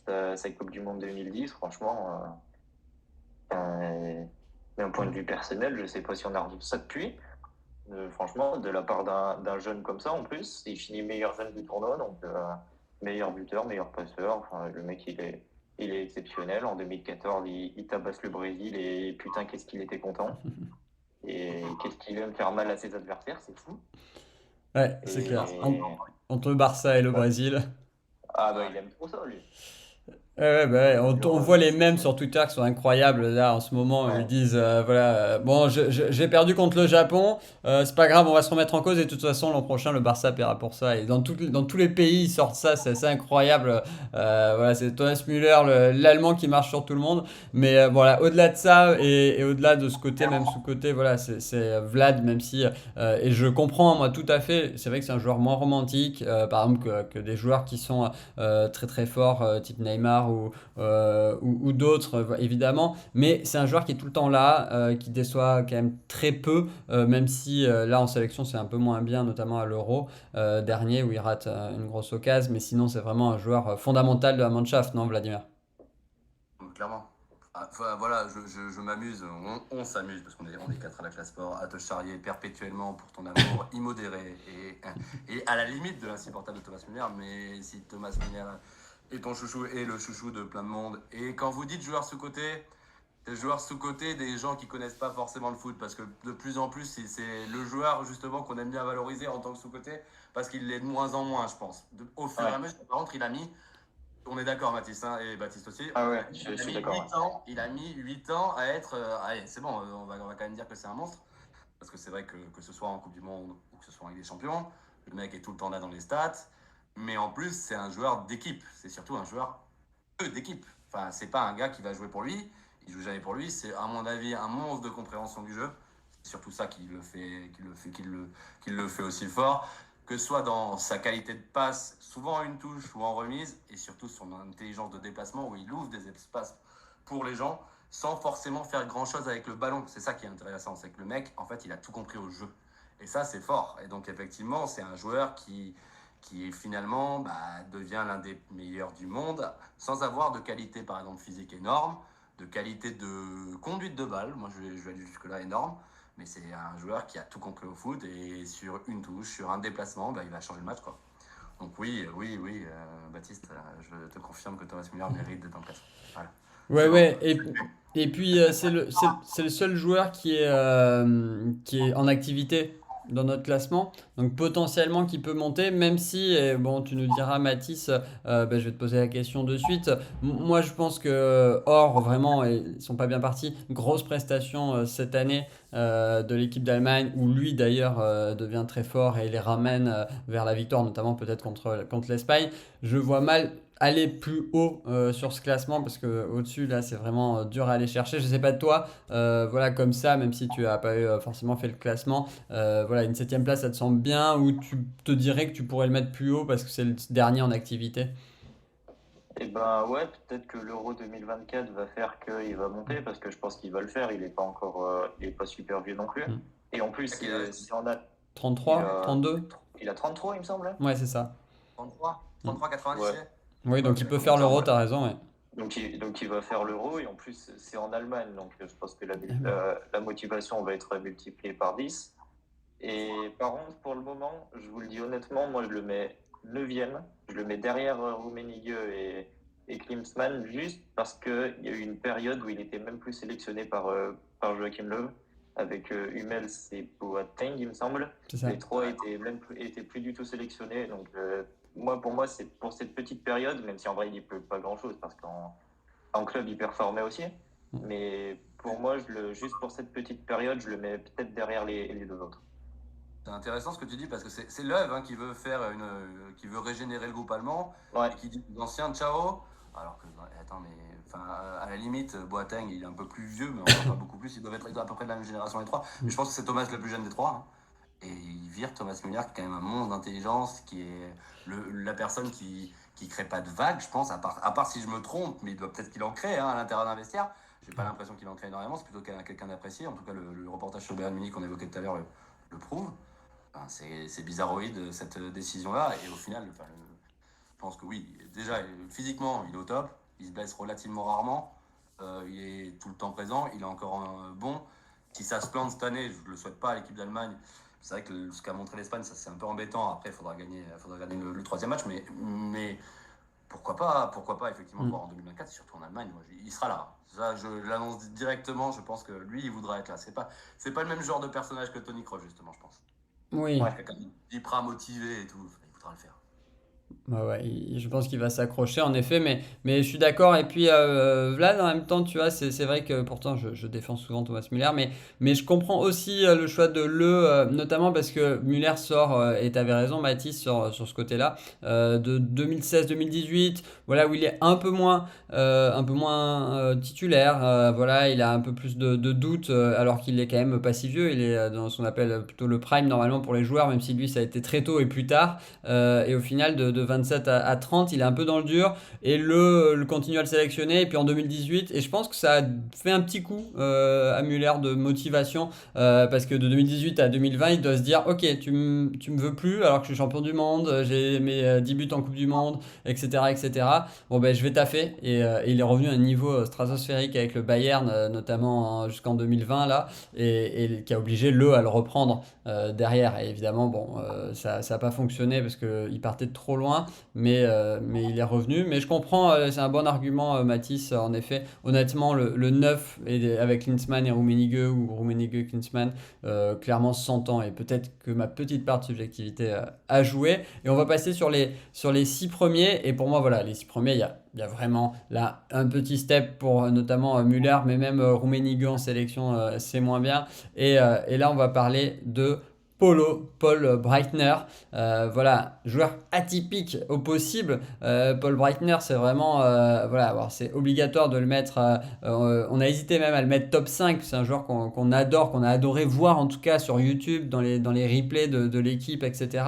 Sa Coupe du Monde 2010, franchement, d'un point de vue personnel, je sais pas si on a revu ça depuis. Franchement, de la part d'un jeune comme ça, en plus, il finit meilleur jeune du tournoi, donc meilleur buteur, meilleur passeur. Enfin, le mec, il est exceptionnel. En 2014, il tabasse le Brésil, et putain, qu'est-ce qu'il était content. Et qu'est-ce qu'il aime faire mal à ses adversaires, c'est fou. Ouais, c'est Et clair. Entre le Barça et le ouais. Brésil. Ah bah il aime trop ça lui. Ouais, bah ouais, on voit les mêmes C'est- sur Twitter qui sont incroyables là en ce moment où ils Ouais, disent voilà bon j'ai perdu contre le Japon, c'est pas grave, on va se remettre en cause et de toute façon l'an prochain le Barça paiera pour ça, et dans tous les pays ils sortent ça, c'est assez incroyable. Voilà, c'est Thomas Müller, l'Allemand qui marche sur tout le monde. Mais voilà, au-delà de ça et au-delà de ce côté, même sous côté, voilà, c'est Vlad, même si et je comprends moi tout à fait, c'est vrai que c'est un joueur moins romantique par exemple que des joueurs qui sont très très fort, type Neymar ou d'autres, évidemment. Mais c'est un joueur qui est tout le temps là, qui déçoit quand même très peu, même si là en sélection c'est un peu moins bien, notamment à l'Euro dernier où il rate une grosse occasion. Mais sinon, c'est vraiment un joueur fondamental de la Mannschaft, non, Vladimir? Clairement. Ah, enfin, voilà, je m'amuse, on s'amuse, parce on est quatre à la classe sport, à te charrier perpétuellement pour ton amour immodéré et à la limite de l'insupportable de Thomas Müller. Mais si Thomas Müller est ton chouchou et le chouchou de plein de monde, et quand vous dites joueurs sous-côté, des joueurs sous-côté, des gens qui connaissent pas forcément le foot, parce que de plus en plus, c'est le joueur justement qu'on aime bien valoriser en tant que sous-côté, parce qu'il l'est de moins en moins, je pense. Au fur et à ouais. mesure, par contre, il a mis, on est d'accord, Mathis, hein, et Baptiste aussi. Ah ouais, Il je a suis mis d'accord. 8 ans, il a mis 8 ans à être. Allez, c'est bon, on va quand même dire que c'est un monstre. Parce que c'est vrai que ce soit en Coupe du Monde ou que ce soit en Ligue des Champions, le mec est tout le temps là dans les stats. Mais en plus, c'est un joueur d'équipe. C'est surtout un joueur d'équipe. Enfin, c'est pas un gars qui va jouer pour lui. Il joue jamais pour lui. C'est, à mon avis, un monstre de compréhension du jeu. C'est surtout ça qui le fait aussi fort, que ce soit dans sa qualité de passe, souvent en une touche ou en remise, et surtout son intelligence de déplacement où il ouvre des espaces pour les gens sans forcément faire grand chose avec le ballon. C'est ça qui est intéressant, c'est que le mec, en fait, il a tout compris au jeu. Et ça, c'est fort. Et donc, effectivement, c'est un joueur qui finalement devient l'un des meilleurs du monde sans avoir de qualité, par exemple, physique énorme, de qualité de conduite de balle. Moi, je vais aller jusque-là énorme. Mais c'est un joueur qui a tout compris au foot et sur une touche, sur un déplacement, il va changer le match, quoi. Donc oui, Baptiste, je te confirme que Thomas Müller mérite d'être en place. Voilà. Ouais, C'est bon. ouais. Et puis, c'est le seul joueur qui est en activité dans notre classement. Donc, potentiellement, qui peut monter, même si, et bon, tu nous diras, Mathis, je vais te poser la question de suite. Moi, je pense que Or, vraiment, ils sont pas bien partis. Grosse prestation cette année de l'équipe d'Allemagne, où lui, d'ailleurs, devient très fort et les ramène vers la victoire, notamment peut-être contre l'Espagne. Je vois mal aller plus haut sur ce classement parce que au-dessus là c'est vraiment dur à aller chercher. Je sais pas de toi, voilà comme ça, même si tu as pas forcément fait le classement, voilà une septième place ça te semble bien ou tu te dirais que tu pourrais le mettre plus haut parce que c'est le dernier en activité? Et ben ouais, peut-être que l'Euro 2024 va faire qu'il va monter parce que je pense qu'il va le faire. Il est pas encore, il est pas super vieux non plus. Hmm. Et en plus, À quel âge? si on a, il 33, a, 32? il a 33, il me semble. Ouais, c'est ça. 33? Hmm. 33, 90, Ouais, c'est? Oui, Ouais, donc ok, il peut il me faire l'Euro, semble. t'as raison, ouais. Donc il va faire l'Euro et en plus c'est en Allemagne. Donc je pense que Eh oui. la motivation va être multipliée par 10. Et par contre, pour le moment, je vous le dis honnêtement, moi je le mets neuvième. Je le mets derrière Rummenigge et Klinsmann juste parce qu'il y a eu une période où il était même plus sélectionné par Joachim Löw avec Hummels et Boateng, il me semble. C'est ça. Les trois étaient plus du tout sélectionnés. Donc pour moi, c'est pour cette petite période, même si en vrai il n'y peut pas grand-chose parce qu'en club il performait aussi. Mais pour moi, juste pour cette petite période, je le mets peut-être derrière les deux autres. C'est intéressant ce que tu dis parce que c'est Löw qui veut qui veut régénérer le groupe allemand Ouais, et qui dit aux anciens ciao. Alors que, attends, mais enfin, à la limite, Boateng il est un peu plus vieux, mais encore pas beaucoup plus. Ils doivent être à peu près de la même génération les trois. Mais je pense que c'est Thomas le plus jeune des trois, hein. Et il vire Thomas Müller, qui est quand même un monstre d'intelligence, qui est la personne qui crée pas de vagues, je pense, à part si je me trompe, mais il doit peut-être qu'il en crée à l'intérieur d'un vestiaire. J'ai pas l'impression qu'il en crée énormément, c'est plutôt quelqu'un d'apprécié. En tout cas, le reportage sur Bayern Munich qu'on évoquait tout à l'heure le prouve. Enfin, c'est bizarroïde cette décision-là, et au final, je pense que oui, déjà physiquement, il est au top, il se blesse relativement rarement, il est tout le temps présent, il est encore bon. Si ça se plante cette année, je ne le souhaite pas à l'équipe d'Allemagne. C'est vrai que ce qu'a montré l'Espagne, ça c'est un peu embêtant. Après, il faudra gagner le troisième match, mais pourquoi pas effectivement le Mm. voir en 2024, et surtout en Allemagne. Moi, il sera là. Ça, je l'annonce directement. Je pense que lui, il voudra être là. C'est pas le même genre de personnage que Tony Kroos, justement, je pense. Oui. ouais. Quelqu'un d'hyper motivé et tout, il voudra le faire. Ouais, ouais, je pense qu'il va s'accrocher en effet, mais je suis d'accord. Et puis Vlad, en même temps, tu vois, c'est vrai que pourtant je défends souvent Thomas Müller, mais je comprends aussi le choix de notamment parce que Müller sort, et tu avais raison, Mathis, sur ce côté-là, de 2016-2018, voilà, où il est un peu moins titulaire, voilà, il a un peu plus de doutes, alors qu'il est quand même pas si vieux, il est dans ce qu'on appelle plutôt le prime normalement pour les joueurs, même si lui ça a été très tôt et plus tard. Et au final, de 27 à 30, il est un peu dans le dur. Et le continue à le sélectionner. Et puis en 2018, et je pense que ça a fait un petit coup à Muller de motivation. Parce que de 2018 à 2020, il doit se dire: Ok, tu me veux plus alors que je suis champion du monde, j'ai mes 10 buts en Coupe du Monde, etc. etc. Bon, ben je vais taffer. Et il est revenu à un niveau stratosphérique avec le Bayern, notamment jusqu'en 2020, là. Et qui a obligé à le reprendre derrière. Et évidemment, bon, ça n'a pas fonctionné parce qu'il partait de trop loin, mais il est revenu. Mais je comprends, c'est un bon argument, Mathis, en effet. Honnêtement, le 9 avec Klinsmann et Rummenigge, ou Rummenigge Klinsmann, clairement s'entend. Et peut-être que ma petite part de subjectivité a joué. Et on va passer sur les 6 premiers. Et pour moi, voilà, les 6 premiers, il y a vraiment là un petit step pour notamment Müller, mais même Rummenigge en sélection, c'est moins bien. Et là, on va parler de Paul Breitner. Voilà, joueur atypique au possible. Paul Breitner, c'est vraiment, voilà, alors c'est obligatoire de le mettre. On a hésité même à le mettre top 5. C'est un joueur qu'on adore, qu'on a adoré voir en tout cas sur YouTube, dans les replays de l'équipe, etc.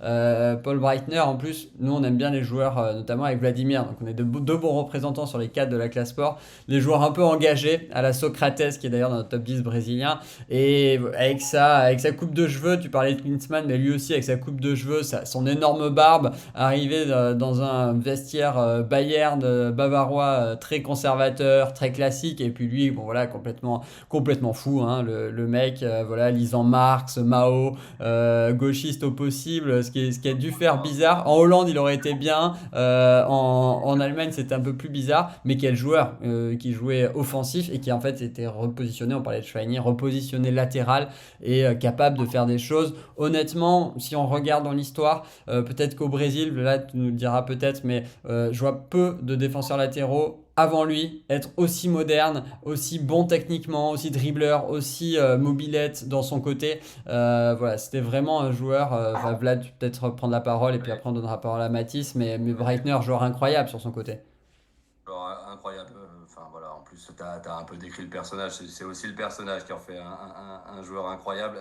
Paul Breitner, en plus, nous on aime bien les joueurs, notamment avec Vladimir. Donc on est deux bons représentants sur les 4 de la classe sport. Les joueurs un peu engagés, à la Socrates, qui est d'ailleurs dans le top 10 brésilien. Et avec sa coupe de cheveux, tu parlais de Klinsmann, mais lui aussi avec sa coupe de cheveux, son énorme barbe, arrivé dans un vestiaire Bayern bavarois, très conservateur, très classique. Et puis lui, bon voilà, complètement fou, hein, le mec, voilà, lisant Marx, Mao, gauchiste au possible, ce qui a dû faire bizarre. En Hollande, il aurait été bien. En Allemagne, c'était un peu plus bizarre. Mais quel joueur qui jouait offensif et qui en fait était repositionné, on parlait de Schweini, repositionné latéral et capable de faire des choses. Honnêtement, si on regarde dans l'histoire, peut-être qu'au Brésil, là tu nous le diras peut-être, mais je vois peu de défenseurs latéraux avant lui être aussi moderne, aussi bon techniquement, aussi dribbleur, aussi mobilette dans son côté. Voilà, c'était vraiment un joueur. Vlad, tu peux peut-être prendre la parole et puis après on donnera la parole à Mathis, mais Breitner, joueur incroyable sur son côté. Alors, incroyable. Enfin voilà, en plus, tu as un peu décrit le personnage. C'est aussi le personnage qui en fait un joueur incroyable.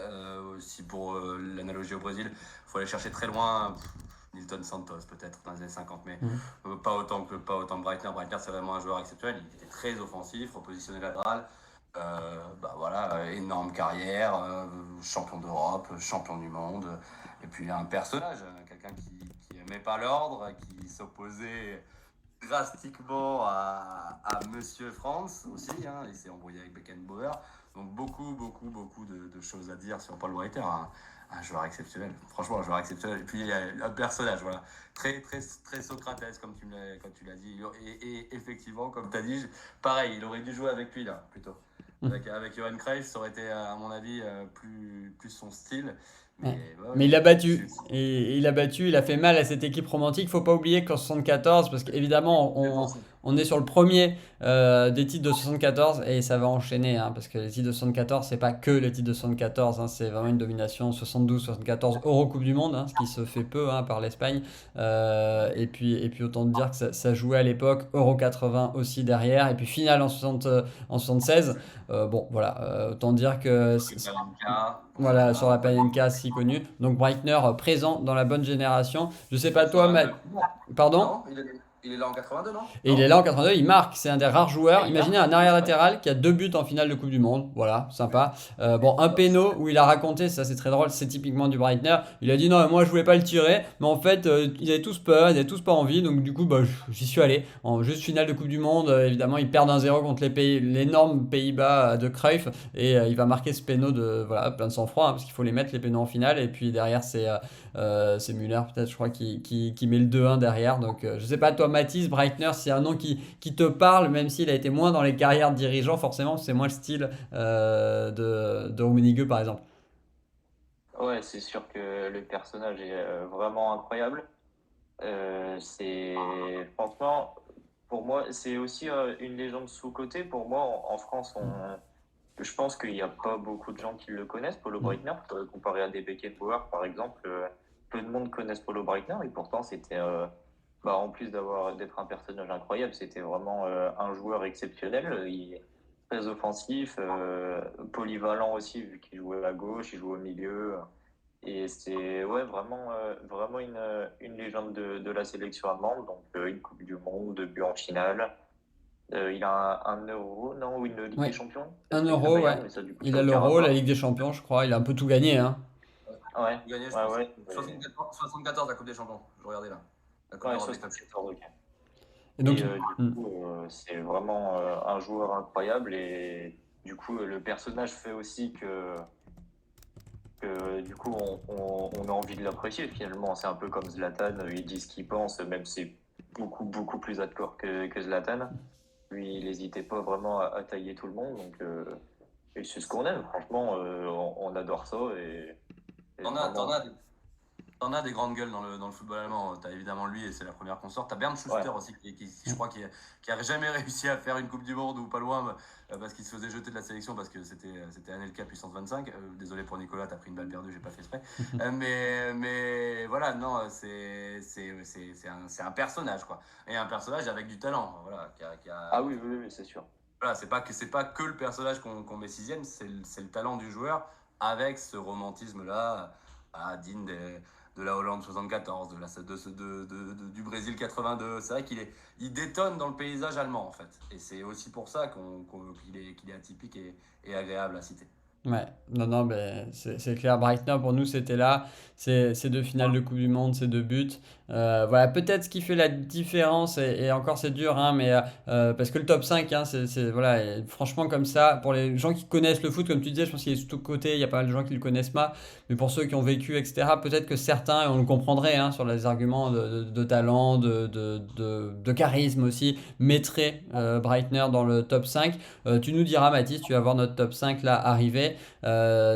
Aussi pour l'analogie au Brésil, il faut aller chercher très loin. Nilton Santos peut-être dans les années 50, mais pas autant que Breitner. Breitner, c'est vraiment un joueur exceptionnel. Il était très offensif, repositionné latéral. Voilà, énorme carrière, champion d'Europe, champion du monde. Et puis un personnage, quelqu'un qui aimait pas l'ordre, qui s'opposait drastiquement à Monsieur France aussi, hein, il s'est embrouillé avec Beckenbauer. Donc beaucoup de choses à dire sur Paul Breitner, un joueur exceptionnel. Franchement, un joueur exceptionnel. Et puis il y a un personnage, voilà, très Socrates comme comme tu l'as dit. Et effectivement, comme tu as dit, pareil, il aurait dû jouer avec lui là, plutôt. Avec Johan Cruyff, ça aurait été à mon avis plus son style. Mais, Ouais. ouais, Mais il l'a battu. Et il a battu, il a fait mal à cette équipe romantique. Faut pas oublier qu'en 74, parce qu'évidemment, on est sur le premier des titres de 74 et ça va enchaîner, hein, parce que les titres de 74, c'est pas que les titres de 74, hein, c'est vraiment une domination 72-74 Euro Coupe du Monde, hein, ce qui se fait peu, hein, par l'Espagne. Et puis autant te dire que ça jouait à l'époque, Euro 80 aussi derrière, et puis finale en 76. Bon, voilà, autant dire que voilà, sur la Panenka si connue. Donc Breitner, présent dans la bonne génération. Je sais pas toi, pardon? Non, il est là en 82, non? Et il est là en 82, il marque, c'est un des rares joueurs. Imaginez un arrière latéral qui a 2 buts en finale de Coupe du Monde. Voilà, sympa. Bon, un péno où il a raconté, ça c'est très drôle, c'est typiquement du Breitner. Il a dit non, moi je voulais pas le tirer, mais en fait ils avaient tous peur, ils avaient tous pas envie, donc du coup bah, j'y suis allé. En juste finale de Coupe du Monde, évidemment ils perdent 1-0 contre l'énorme Pays-Bas de Cruyff, et il va marquer ce péno de voilà, plein de sang-froid, hein, parce qu'il faut les mettre les pénaux en finale, et puis derrière c'est Müller peut-être, je crois, qui met le 2-1 derrière. Donc je sais pas toi Mathis, Breitner, c'est un nom qui te parle, même s'il a été moins dans les carrières de dirigeants, forcément c'est moins le style de Rummenigge par exemple. Ouais, c'est sûr que le personnage est vraiment incroyable. C'est franchement, pour moi, c'est aussi une légende sous-cotée. Pour moi, en France, je pense qu'il n'y a pas beaucoup de gens qui le connaissent, Polo Mm. Breitner, comparé à des Beckenbauer, par exemple. Peu de monde connaissent Polo Breitner, et pourtant, c'était, en plus d'être un personnage incroyable, c'était vraiment un joueur exceptionnel. Il est très offensif, polyvalent aussi, vu qu'il jouait à gauche, il jouait au milieu. Et c'est ouais, vraiment une légende de la sélection allemande, donc une Coupe du Monde, 2 buts en finale. Il a un euro, non, ou une Ligue Oui, des Champions, un peut-être avec le euro, ouais. Bayern, mais ça, du coup, Il ça a n'a aucun l'euro, la rapport. Ligue des Champions, je crois. Il a un peu tout gagné, hein. Ouais, Tout gagné, je ouais, pense. ouais. 74 la Coupe des Champions. Je regardais là. La Coupe Ouais, d'Europe des clubs. 74, ok. Et donc, Et du coup, c'est vraiment un joueur incroyable. Et du coup, le personnage fait aussi que du coup, on a envie de l'apprécier finalement. C'est un peu comme Zlatan, il dit ce qu'il pense, même si c'est beaucoup plus hardcore que Zlatan. Lui, il n'hésitait pas vraiment à tailler tout le monde. Donc, et c'est ce qu'on aime, franchement, on adore ça. Et T'en as, t'en vraiment, as, t'en as des grandes gueules dans le football allemand. T'as évidemment lui, et c'est la première qu'on sort. T'as Bernd ouais. Schuster aussi, je crois, qui a jamais réussi à faire une Coupe du Monde ou pas loin, parce qu'il se faisait jeter de la sélection parce que c'était Anelka puissance 25. Désolé pour Nicolas, t'as pris une balle perdue, j'ai pas fait exprès. Mais voilà, non, c'est un personnage, quoi. Et un personnage avec du talent, voilà, Ah oui, oui, oui, c'est sûr. voilà, c'est pas que le personnage qu'on met sixième, c'est le talent du joueur avec ce romantisme-là, digne de la Hollande 74, du Brésil 82. C'est vrai il détonne dans le paysage allemand, en fait. Et c'est aussi pour ça qu'il est atypique et agréable à citer. ouais, non, non, ben, c'est clair. Breitner, pour nous, c'était là. Ces deux finales de Coupe du Monde, ces deux buts. Voilà, peut-être ce qui fait la différence, et encore c'est dur, hein, mais parce que le top 5, hein, voilà, et franchement, comme ça, pour les gens qui connaissent le foot, comme tu disais, je pense qu'il est sous côté, il y a pas mal de gens qui le connaissent pas, mais pour ceux qui ont vécu, etc., peut-être que certains, et on le comprendrait, hein, sur les arguments de talent, de charisme aussi, mettraient Breitner dans le top 5. Tu nous diras, Mathis, tu vas voir notre top 5 là arriver.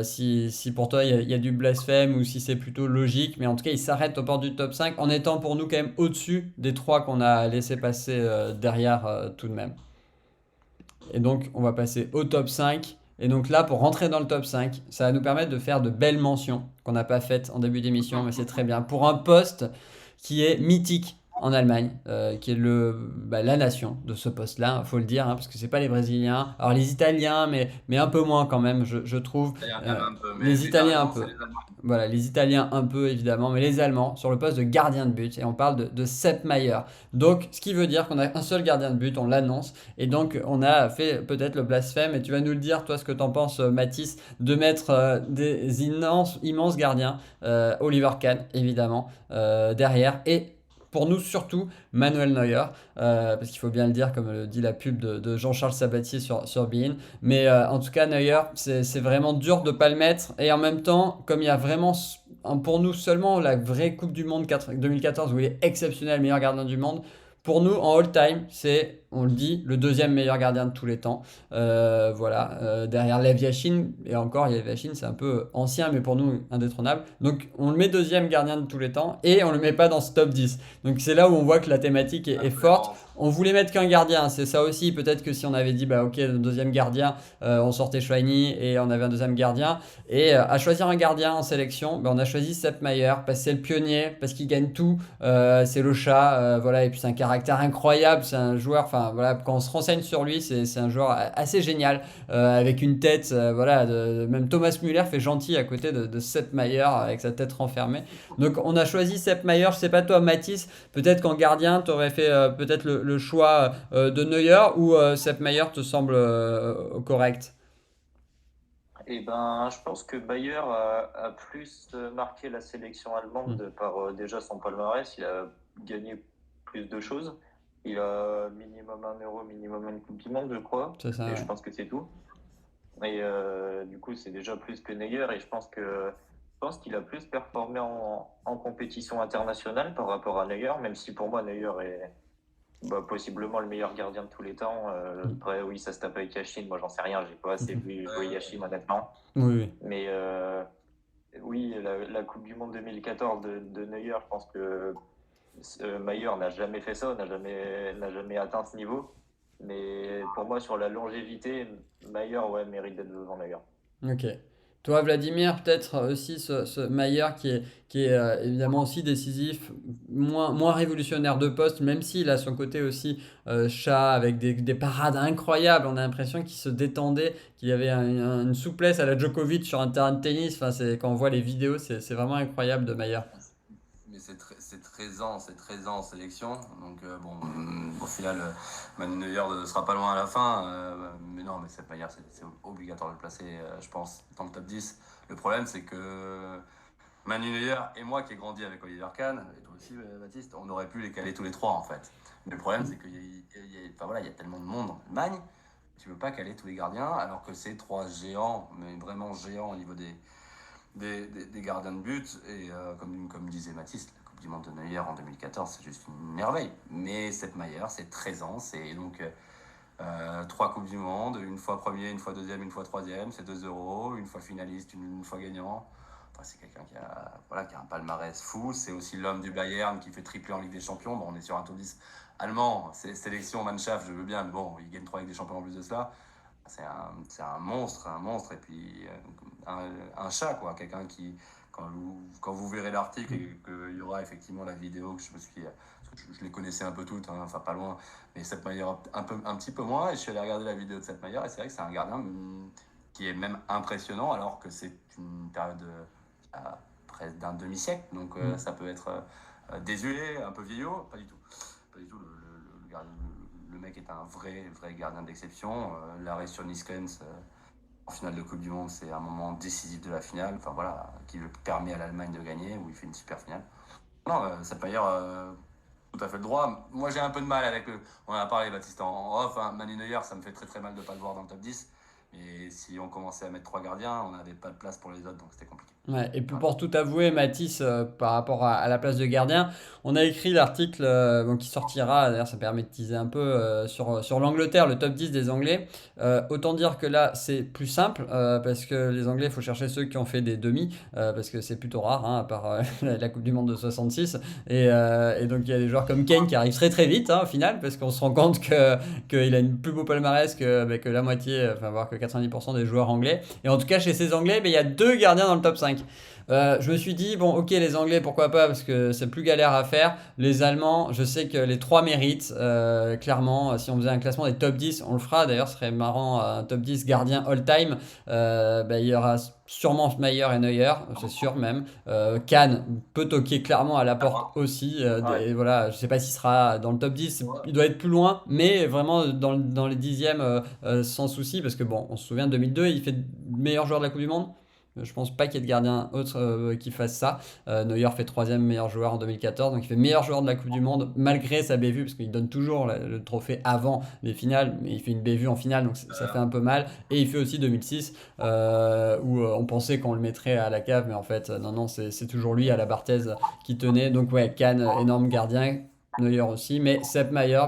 Si pour toi il y a du blasphème ou si c'est plutôt logique, mais en tout cas il s'arrête au bord du top 5 en étant pour nous quand même au-dessus des trois qu'on a laissé passer derrière tout de même. Et donc on va passer au top 5. Et donc là, pour rentrer dans le top 5, ça va nous permettre de faire de belles mentions qu'on n'a pas faites en début d'émission, mais c'est très bien. Pour un poste qui est mythique en Allemagne, qui est la nation de ce poste-là, il faut le dire, hein, parce que c'est pas les Brésiliens, alors les Italiens, mais un peu moins quand même, je trouve. Il y a quand même un peu, Les t'as Italiens un raison, c'est peu. les Allemands. Voilà, les Italiens un peu évidemment, mais les Allemands sur le poste de gardien de but. Et on parle de Sepp Maier. Donc, ce qui veut dire qu'on a un seul gardien de but, on l'annonce. Et donc, on a fait peut-être le blasphème. Et tu vas nous le dire, toi, ce que t'en penses, Mathis, de mettre des immenses gardiens. Oliver Kahn, évidemment, derrière. Et pour nous, surtout, Manuel Neuer. Parce qu'il faut bien le dire, comme le dit la pub de Jean-Charles Sabatier sur Bein. Mais en tout cas, Neuer, c'est vraiment dur de ne pas le mettre. Et en même temps, comme il y a vraiment pour nous seulement la vraie Coupe du Monde 2014 où il est exceptionnel, meilleur gardien du monde, pour nous, en all-time, c'est, on le dit, le deuxième meilleur gardien de tous les temps. Voilà, derrière Lev Yashin, et encore, Lev Yashin, c'est un peu ancien, mais pour nous, indétrônable. Donc, on le met deuxième gardien de tous les temps, et on le met pas dans ce top 10. Donc, c'est là où on voit que la thématique est forte. On voulait mettre qu'un gardien, c'est ça aussi. Peut-être que si on avait dit, bah ok, le deuxième gardien, on sortait Schweini et on avait un deuxième gardien. Et à choisir un gardien en sélection, bah, on a choisi Sepp Maier parce que c'est le pionnier, parce qu'il gagne tout. C'est le chat, voilà. Et puis c'est un caractère incroyable. C'est un joueur, enfin voilà, quand on se renseigne sur lui, c'est un joueur assez génial, avec une tête, voilà. Même Thomas Müller fait gentil à côté de Sepp Maier avec sa tête renfermée. Donc on a choisi Sepp Maier. Je sais pas toi, Mathis. Peut-être qu'en gardien, tu aurais fait peut-être le choix de Neuer ou Sepp Maier te semble correct? Et ben, je pense que Bayer a plus marqué la sélection allemande par déjà son palmarès. Il a gagné plus de choses. Il a minimum un euro, minimum une Coupe du Monde, je crois. C'est ça, Et ouais. je pense que c'est tout. Et du coup, c'est déjà plus que Neuer. Et je pense qu'il a plus performé en compétition internationale par rapport à Neuer, même si pour moi, Neuer est possiblement le meilleur gardien de tous les temps. Après, oui, ça se tape avec Yashin. Moi, j'en sais rien. J'ai pas assez vu jouer Yashin, honnêtement. Oui, oui. Mais oui, la Coupe du Monde 2014 de Neuer, je pense que Mayer n'a jamais fait ça, n'a jamais atteint ce niveau. Mais pour moi, sur la longévité, Mayer ouais, mérite d'être devant Neuer. Ok. Toi, Vladimir, peut-être aussi ce Mayer qui est évidemment aussi décisif, moins révolutionnaire de poste, même s'il a son côté aussi chat avec des parades incroyables. On a l'impression qu'il se détendait, qu'il y avait une souplesse à la Djokovic sur un terrain de tennis. Enfin, quand on voit les vidéos, c'est vraiment incroyable de Mayer. Mais c'est 13 ans en sélection. Donc, bon, au final, Manu Neuer ne sera pas loin à la fin. Mais non, mais cette manière, c'est obligatoire de le placer, je pense, dans le top 10. Le problème, c'est que Manu Neuer et moi qui ai grandi avec Oliver Kahn, et toi aussi, Baptiste, on aurait pu les caler tous les trois, en fait. Mais le problème, c'est enfin, voilà, il y a tellement de monde en Allemagne, tu ne peux pas caler tous les gardiens, alors que c'est trois géants, mais vraiment géants au niveau des gardiens de but. Et comme disait Mathis, la Coupe du Monde de Neuer en 2014, c'est juste une merveille. Mais cette Mayer, c'est 13 ans, c'est donc 3 Coupes du Monde, une fois premier, une fois deuxième, une fois troisième, c'est 2 euros, une fois finaliste, une fois gagnant. Enfin, c'est quelqu'un qui a un palmarès fou. C'est aussi l'homme du Bayern qui fait tripler en Ligue des Champions. Bon, on est sur un top 10 allemand, c'est sélection Mannschaft, je veux bien, mais bon, il gagne 3 Ligues des Champions en plus de cela. C'est un monstre, et puis un chat, quoi. Quelqu'un qui, quand vous verrez l'article et qu'il y aura effectivement la vidéo que je les connaissais un peu toutes, hein, enfin pas loin, mais Sepp Maier un petit peu moins, et je suis allé regarder la vidéo de Sepp Maier, et c'est vrai que c'est un gardien qui est même impressionnant, alors que c'est une période presque d'un demi-siècle, donc ça peut être désuet, un peu vieillot, pas du tout. Pas du tout, le mec est un vrai gardien d'exception. L'arrêt sur Niskens en finale de Coupe du Monde, c'est un moment décisif de la finale, enfin voilà, qui le permet à l'Allemagne de gagner, où il fait une super finale. Non, ça peut dire tout à fait le droit. Moi, j'ai un peu de mal avec on en a parlé, Baptiste, en off, hein, Manu Neuer, ça me fait très mal de ne pas le voir dans le top 10. Mais si on commençait à mettre 3 gardiens, on n'avait pas de place pour les autres, donc c'était compliqué. Ouais, et puis Voilà. pour tout avouer, Mathis, par rapport à la place de gardien, on a écrit l'article bon, qui sortira, d'ailleurs ça permet de teaser un peu sur l'Angleterre, le top 10 des Anglais. Autant dire que là c'est plus simple, parce que les Anglais, il faut chercher ceux qui ont fait des demi, parce que c'est plutôt rare, hein, à part la Coupe du Monde de 66. Et donc il y a des joueurs comme Kane qui arrivent très vite hein, au final, parce qu'on se rend compte qu'il a une plus beau palmarès que la moitié, enfin voire que 90% des joueurs anglais. Et en tout cas chez ces Anglais, il y a 2 gardiens dans le top 5. Je me suis dit, bon, ok, les Anglais, pourquoi pas, parce que c'est plus galère à faire. Les Allemands, je sais que les trois méritent, clairement. Si on faisait un classement des top 10, on le fera. D'ailleurs, ce serait marrant, un top 10 gardien all-time. Il y aura sûrement Mayer et Neuer, c'est sûr même. Kahn peut toquer clairement à la porte aussi. Ouais. Et voilà, je sais pas s'il sera dans le top 10, il doit être plus loin, mais vraiment dans les dixièmes sans souci, parce que bon, on se souvient, 2002, il fait meilleur joueur de la Coupe du Monde. Je pense pas qu'il y ait de gardien autre qui fasse ça. Neuer fait troisième meilleur joueur en 2014, donc il fait meilleur joueur de la Coupe du Monde malgré sa bévue, parce qu'il donne toujours le trophée avant les finales, mais il fait une bévue en finale, donc ça fait un peu mal. Et il fait aussi 2006, où on pensait qu'on le mettrait à la cave, mais en fait, non, c'est toujours lui à la Barthez qui tenait. Donc ouais, Kahn, énorme gardien. Neuer aussi, mais Sepp Maier,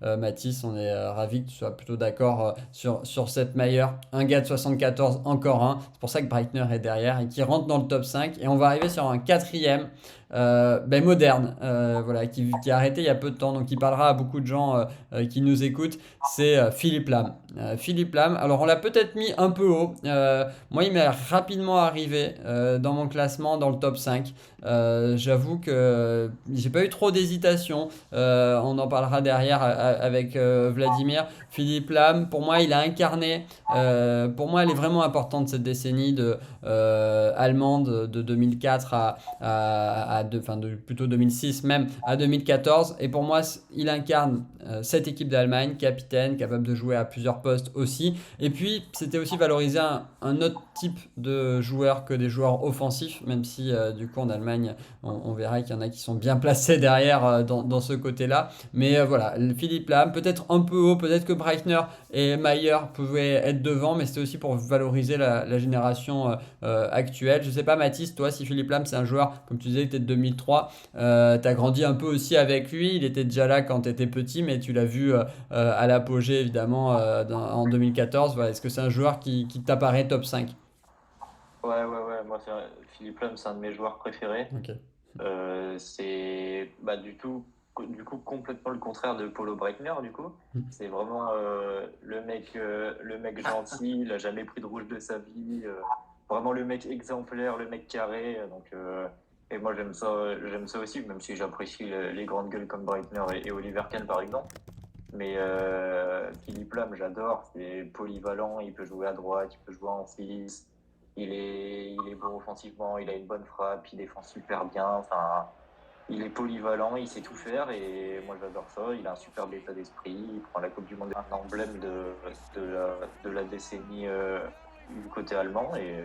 Mathis, on est ravi que tu sois plutôt d'accord sur Sepp Maier. Un gars de 74, encore un. C'est pour ça que Breitner est derrière et qui rentre dans le top 5. Et on va arriver sur un quatrième, moderne, voilà, qui a arrêté il y a peu de temps, donc qui parlera à beaucoup de gens qui nous écoutent. C'est Philippe Lam. Philippe Lam, alors on l'a peut-être mis un peu haut. Moi, il m'est rapidement arrivé dans mon classement dans le top 5. J'avoue que j'ai pas eu trop d'hésitation. On en parlera derrière avec Vladimir. Philippe Lam, pour moi, il a incarné. Pour moi, elle est vraiment importante cette décennie allemande de 2004 plutôt 2006 même à 2014. Et pour moi, il incarne cette équipe d'Allemagne, capitaine, capable de jouer à plusieurs postes aussi. Et puis, c'était aussi valoriser un autre type de joueurs que des joueurs offensifs, même si du coup en Allemagne, on verra qu'il y en a qui sont bien placés derrière dans ce côté-là. Mais voilà, Philippe Lahm, peut-être un peu haut, peut-être que Breitner et Mayer pouvaient être devant, mais c'était aussi pour valoriser la génération actuelle. Je sais pas, Mathis, toi, si Philippe Lahm, c'est un joueur, comme tu disais, que tu es de 2003, tu as grandi un peu aussi avec lui, il était déjà là quand tu étais petit, mais tu l'as vu à l'apogée, évidemment, en 2014. Voilà, est-ce que c'est un joueur qui t'apparaît top 5? Ouais. Moi, Philippe Lahm, c'est un de mes joueurs préférés. Ok. C'est du coup complètement le contraire de Polo Breitner du coup. C'est vraiment le mec gentil, il a jamais pris de rouge de sa vie, vraiment le mec exemplaire, le mec carré. Et moi j'aime ça aussi, même si j'apprécie les grandes gueules comme Breitner et Oliver Kahn par exemple. Mais Philippe Lam, j'adore. C'est polyvalent, il peut jouer à droite, il peut jouer en 6. Il est bon offensivement, il a une bonne frappe, il défend super bien. Enfin, il est polyvalent, il sait tout faire et moi j'adore ça. Il a un superbe état d'esprit. Il prend la Coupe du Monde, un emblème de la décennie du côté allemand. Et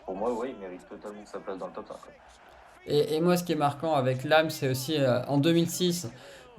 pour moi, ouais, il mérite totalement sa place dans le top 5. Et moi, ce qui est marquant avec Lam, c'est aussi en 2006,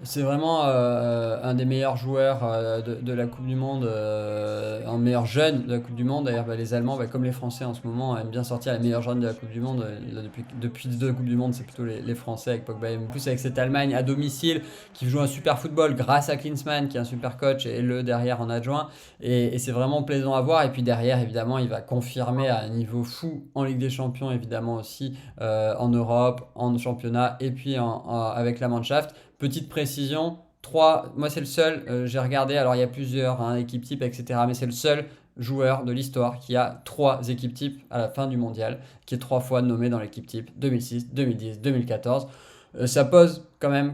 c'est vraiment un des meilleurs joueurs de la Coupe du Monde, un meilleur jeune de la Coupe du Monde. D'ailleurs, bah, les Allemands, bah, comme les Français en ce moment, aiment bien sortir les meilleurs jeunes de la Coupe du Monde. Là, depuis deux Coupes du Monde, c'est plutôt les Français avec Pogba. Et en plus, avec cette Allemagne à domicile qui joue un super football grâce à Klinsmann, qui est un super coach, et le derrière en adjoint. Et c'est vraiment plaisant à voir. Et puis derrière, évidemment, il va confirmer à un niveau fou en Ligue des Champions, évidemment aussi en Europe, en championnat, et puis avec la Mannschaft. Petite précision, 3, moi c'est le seul, j'ai regardé, alors il y a plusieurs hein, équipes types, etc. Mais c'est le seul joueur de l'histoire qui a 3 équipes types à la fin du mondial, qui est 3 fois nommé dans l'équipe type 2006, 2010, 2014. Ça pose quand même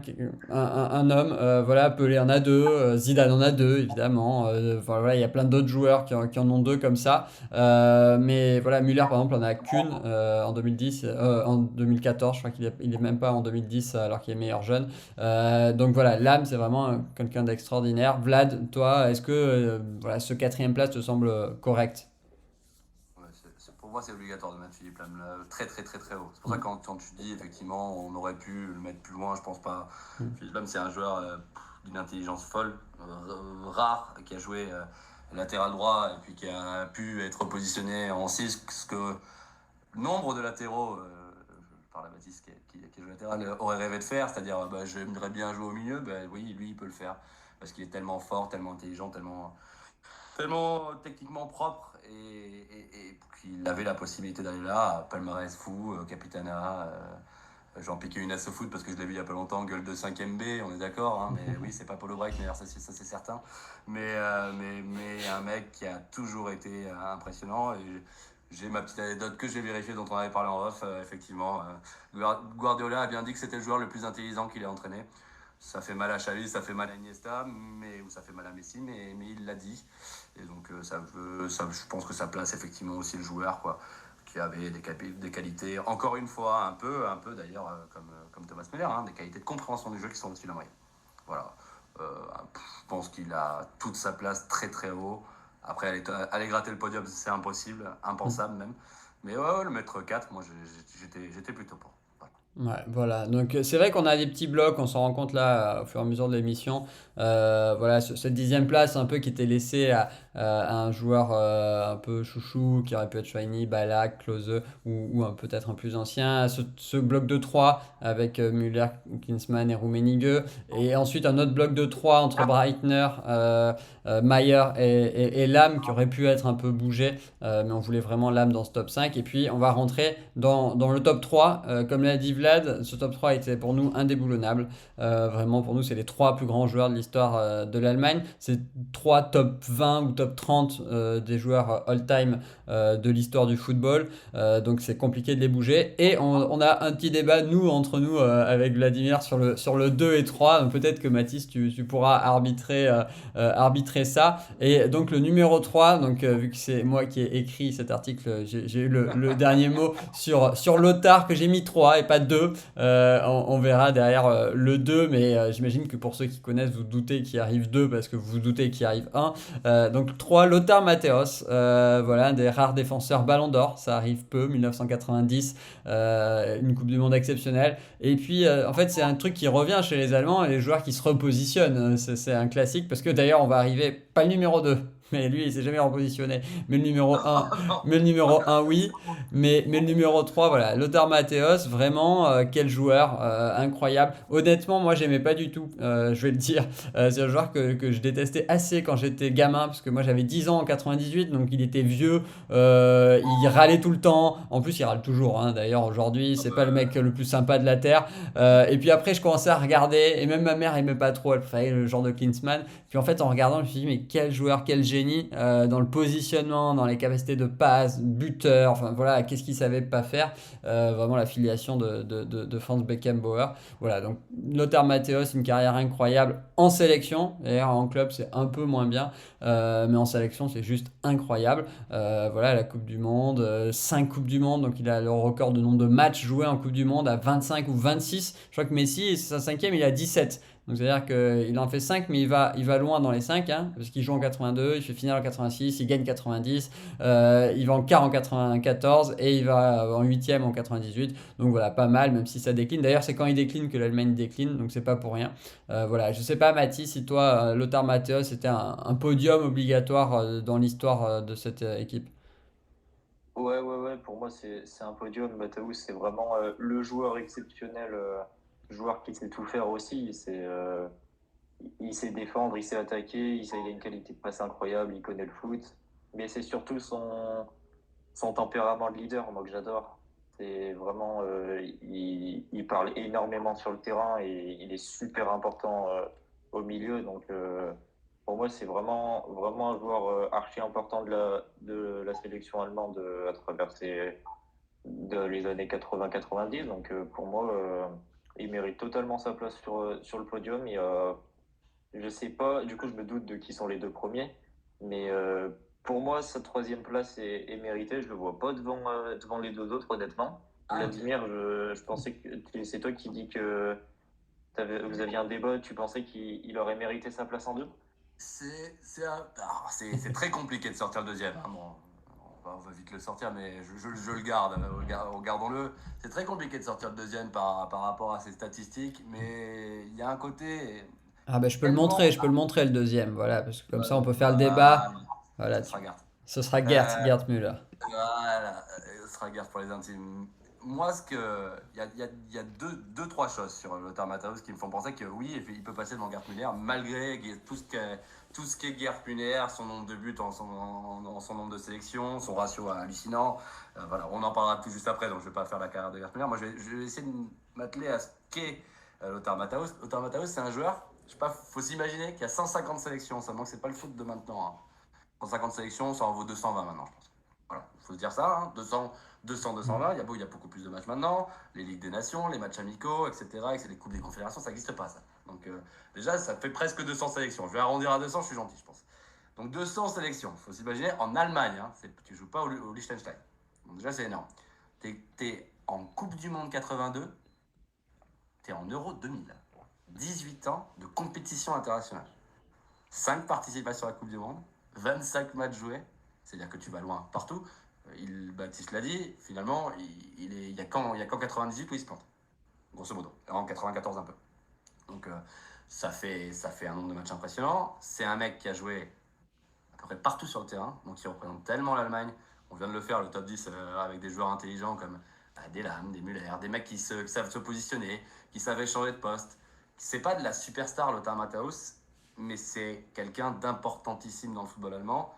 un homme. Voilà, Pelé en a deux, Zidane en a deux, évidemment. Voilà, il y a plein d'autres joueurs qui en ont deux comme ça. Mais voilà, Müller, par exemple, en a qu'une en 2010, en 2014. Je crois qu'il est même pas en 2010 alors qu'il est meilleur jeune. Donc voilà, l'âme, c'est vraiment quelqu'un d'extraordinaire. Vlad, toi, est-ce que voilà, ce quatrième place te semble correct? Ouais, pour moi, c'est obligatoire de mettre Philippe Lam là, très très très très haut. C'est pour ça que quand tu dis effectivement on aurait pu le mettre plus loin, je pense pas. Philippe Lam, c'est un joueur d'une intelligence folle, rare, qui a joué latéral droit et puis qui a pu être positionné en 6, ce que nombre de latéraux, je parle à Baptiste qui joue latéral, aurait rêvé de faire, c'est-à-dire bah, j'aimerais bien jouer au milieu, bah, oui, lui il peut le faire parce qu'il est tellement fort, tellement intelligent, tellement techniquement propre et qu'il avait la possibilité d'aller là, palmarès fou, Capitana, j'en piquais une à ce foot parce que je l'ai vu il y a pas longtemps, gueule de 5ème B, on est d'accord, hein, mais oui, c'est pas Polo Break, mais ça c'est certain. Mais un mec qui a toujours été impressionnant. Et j'ai ma petite anecdote que j'ai vérifiée, dont on avait parlé en off, effectivement. Guardiola a bien dit que c'était le joueur le plus intelligent qu'il ait entraîné. Ça fait mal à Xavi, ça fait mal à Iniesta, ou ça fait mal à Messi, mais il l'a dit. Et donc je pense que ça place effectivement aussi le joueur, quoi, qui avait des qualités, encore une fois, un peu d'ailleurs, comme Thomas Müller, hein, des qualités de compréhension du jeu qui sont au-dessus de la moyenne. Voilà. Je pense qu'il a toute sa place très très haut. Après, aller gratter le podium, c'est impossible, impensable même. Mais ouais, le mettre 4, moi j'étais plutôt pour. Voilà. Ouais, voilà. Donc c'est vrai qu'on a des petits blocs, on s'en rend compte là au fur et à mesure de l'émission. Voilà, cette 10e place un peu qui était laissée à un joueur un peu chouchou qui aurait pu être Schweini, Ballack, Klose ou peut-être un plus ancien. Ce bloc de 3 avec Müller, Klinsmann et Rummenigge. Et ensuite un autre bloc de 3 entre Breitner, Maier et Lam qui aurait pu être un peu bougé. Mais on voulait vraiment Lam dans ce top 5. Et puis on va rentrer dans le top 3. Comme l'a dit Vlad, ce top 3 était pour nous indéboulonnable. Vraiment, pour nous, c'est les 3 plus grands joueurs de l'histoire de l'Allemagne. C'est 3 top 20 ou top 30 des joueurs all-time de l'histoire du football. Donc c'est compliqué de les bouger. Et on a un petit débat, entre nous, avec Vladimir sur le 2 et 3. Donc peut-être que Mathis, tu pourras arbitrer ça. Et donc le numéro 3, donc, vu que c'est moi qui ai écrit cet article, j'ai eu le dernier mot sur Lothar que j'ai mis 3 et pas 2. On verra derrière le 2, mais j'imagine que pour ceux qui connaissent, vous doutez qu'il arrive 2 parce que vous vous doutez qu'il arrive 1. Donc 3, Lothar Matthäus, voilà, un des rares défenseurs Ballon d'Or, ça arrive peu, 1990, une Coupe du Monde exceptionnelle. Et puis en fait, c'est un truc qui revient chez les Allemands et les joueurs qui se repositionnent. C'est un classique parce que d'ailleurs, on va arriver, pas le numéro 2. Mais lui, il s'est jamais repositionné. Mais le numéro un, mais le numéro un, oui. Mais le numéro 3, voilà. Lothar Matthäus, vraiment, quel joueur, incroyable. Honnêtement, moi, j'aimais pas du tout, je vais le dire. C'est un joueur que je détestais assez quand j'étais gamin, parce que moi, j'avais 10 ans en 98, donc il était vieux. Il râlait tout le temps. En plus, il râle toujours, hein, d'ailleurs, aujourd'hui. Ah C'est pas le bah, mec le plus sympa de la Terre. Et puis après, je commençais à regarder, et même ma mère aimait pas trop, elle préférait le genre de Klinsmann. Puis en fait, en regardant, je me suis dit, mais quel joueur, quel génie dans le positionnement, dans les capacités de passe, buteur, enfin voilà, qu'est-ce qu'il savait pas faire. Vraiment la filiation de Franz Beckenbauer. Voilà, donc Lothar Matthäus, une carrière incroyable en sélection. D'ailleurs, en club, c'est un peu moins bien, mais en sélection, c'est juste incroyable. Voilà, la Coupe du Monde, 5 Coupes du Monde, donc il a le record de nombre de matchs joués en Coupe du Monde à 25 ou 26. Je crois que Messi, c'est sa cinquième, il a 17. Donc c'est-à-dire qu'il en fait 5, mais il va loin dans les 5, hein, parce qu'il joue en 82, il fait finale en 86, il gagne 90, il va en quart en 94 et il va en huitième en 98. Donc voilà, pas mal, même si ça décline. D'ailleurs, c'est quand il décline que l'Allemagne décline, donc c'est pas pour rien. Voilà, je sais pas, Mathis, si toi, Lothar Matthäus, c'était un podium obligatoire dans l'histoire de cette équipe. Ouais, pour moi, c'est un podium. Matthäus, c'est vraiment le joueur exceptionnel, joueur qui sait tout faire aussi. Il sait défendre, il sait attaquer, il a une qualité de passe incroyable, il connaît le foot. Mais c'est surtout son tempérament de leader, moi, que j'adore. C'est vraiment, il parle énormément sur le terrain et il est super important au milieu. Donc, pour moi, c'est vraiment un joueur archi important de la sélection allemande à travers les années 80-90. Donc, pour moi, il mérite totalement sa place sur le podium. Je sais pas, du coup, je me doute de qui sont les deux premiers. Mais pour moi, sa troisième place est méritée. Je le vois pas devant les deux autres, honnêtement. ah, ok. Vladimir, je pensais que c'est toi qui dis que vous aviez un débat. Tu pensais qu'il aurait mérité sa place en deux? C'est très compliqué de sortir le deuxième, hein. Bon, on va vite le sortir, mais je le garde, gardons-le. C'est très compliqué de sortir le deuxième par rapport à ses statistiques, mais il y a un côté Ah ben je peux le montrer, tellement. je peux le montrer le deuxième, voilà, parce que comme ça on peut faire le Voilà, débat. Voilà, ça sera garde. ce sera Euh, Gerd Müller. Voilà, ce sera garde pour les intimes. Moi, il y a trois choses sur Lothar Matthäus qui me font penser que oui, il peut passer devant Gerd Müller, malgré tout ce qu'est Gerd Müller, son nombre de buts en son nombre de sélections, son ratio hallucinant. Voilà, on en parlera tout juste après, donc je ne vais pas faire la carrière de Gerd Müller. Moi, je vais essayer de m'atteler à ce qu'est Lothar Matthäus. Lothar Matthäus, c'est un joueur, je sais pas, faut s'imaginer qu'il y a 150 sélections, seulement que c'est pas le foot de maintenant, hein. 150 sélections, ça en vaut 220 maintenant, je pense. Voilà, il faut se dire ça, hein. 220, il y a beaucoup plus de matchs maintenant, les Ligues des Nations, les matchs amicaux, etc., et que c'est les Coupes des Confédérations, ça n'existe pas, ça. Donc déjà, ça fait presque 200 sélections. Je vais arrondir à 200, je suis gentil, je pense. Donc 200 sélections, il faut s'imaginer, en Allemagne, hein, tu joues pas au Liechtenstein. Donc déjà, c'est énorme. T'es en Coupe du Monde 82, t'es en Euro 2000. 18 ans de compétition internationale. 5 participations à la Coupe du Monde, 25 matchs joués, c'est-à-dire que tu vas loin partout. Baptiste l'a dit, finalement, il y a qu'en 98 où il se plante, grosso modo, en 94 un peu. Donc ça fait un nombre de matchs impressionnant. C'est un mec qui a joué à peu près partout sur le terrain, donc il représente tellement l'Allemagne. On vient de le faire, le top 10, avec des joueurs intelligents comme des Lahm, des Müller, des mecs qui savent se positionner, qui savent changer de poste. C'est pas de la superstar, Lothar Matthäus, mais c'est quelqu'un d'importantissime dans le football allemand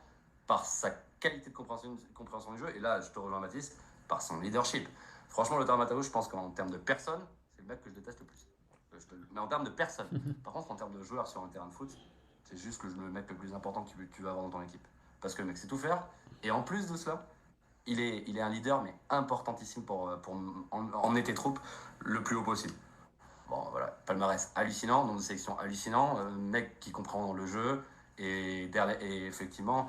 par sa qualité de compréhension du jeu. Et là, je te rejoins, Mathis, par son leadership. Franchement, Lothar Matthäus, je pense qu'en termes de personnes, c'est le mec que je déteste le plus. Mais en termes de personnes. Par contre, en termes de joueurs sur un terrain de foot, c'est juste le mec le plus important que tu vas avoir dans ton équipe. Parce que le mec sait tout faire. Et en plus de cela, il est un leader, mais importantissime pour emmener tes troupes le plus haut possible. Bon, voilà, palmarès hallucinant, nombre de sélections hallucinant, mec qui comprend le jeu et effectivement,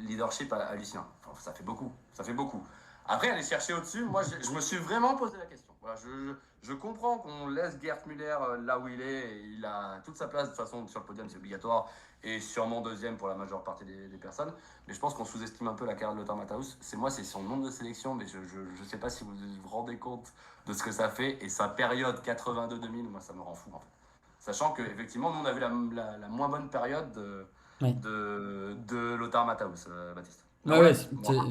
leadership hallucinant. Enfin, ça fait beaucoup, ça fait beaucoup. Après, aller chercher au-dessus, moi, je me suis vraiment posé la question. Voilà, je comprends qu'on laisse Gerd Müller là où il est, et il a toute sa place, de toute façon, sur le podium, c'est obligatoire, et sûrement deuxième pour la majeure partie des personnes. Mais je pense qu'on sous-estime un peu la carrière de Lothar Matthäus. C'est son nombre de sélections, mais je ne sais pas si vous vous rendez compte de ce que ça fait. Et sa période 82-2000, moi, ça me rend fou, en fait. Sachant qu'effectivement, nous, on a vu la moins bonne période Oui. de Lothar Matthaus, Baptiste. Ouais, ouais,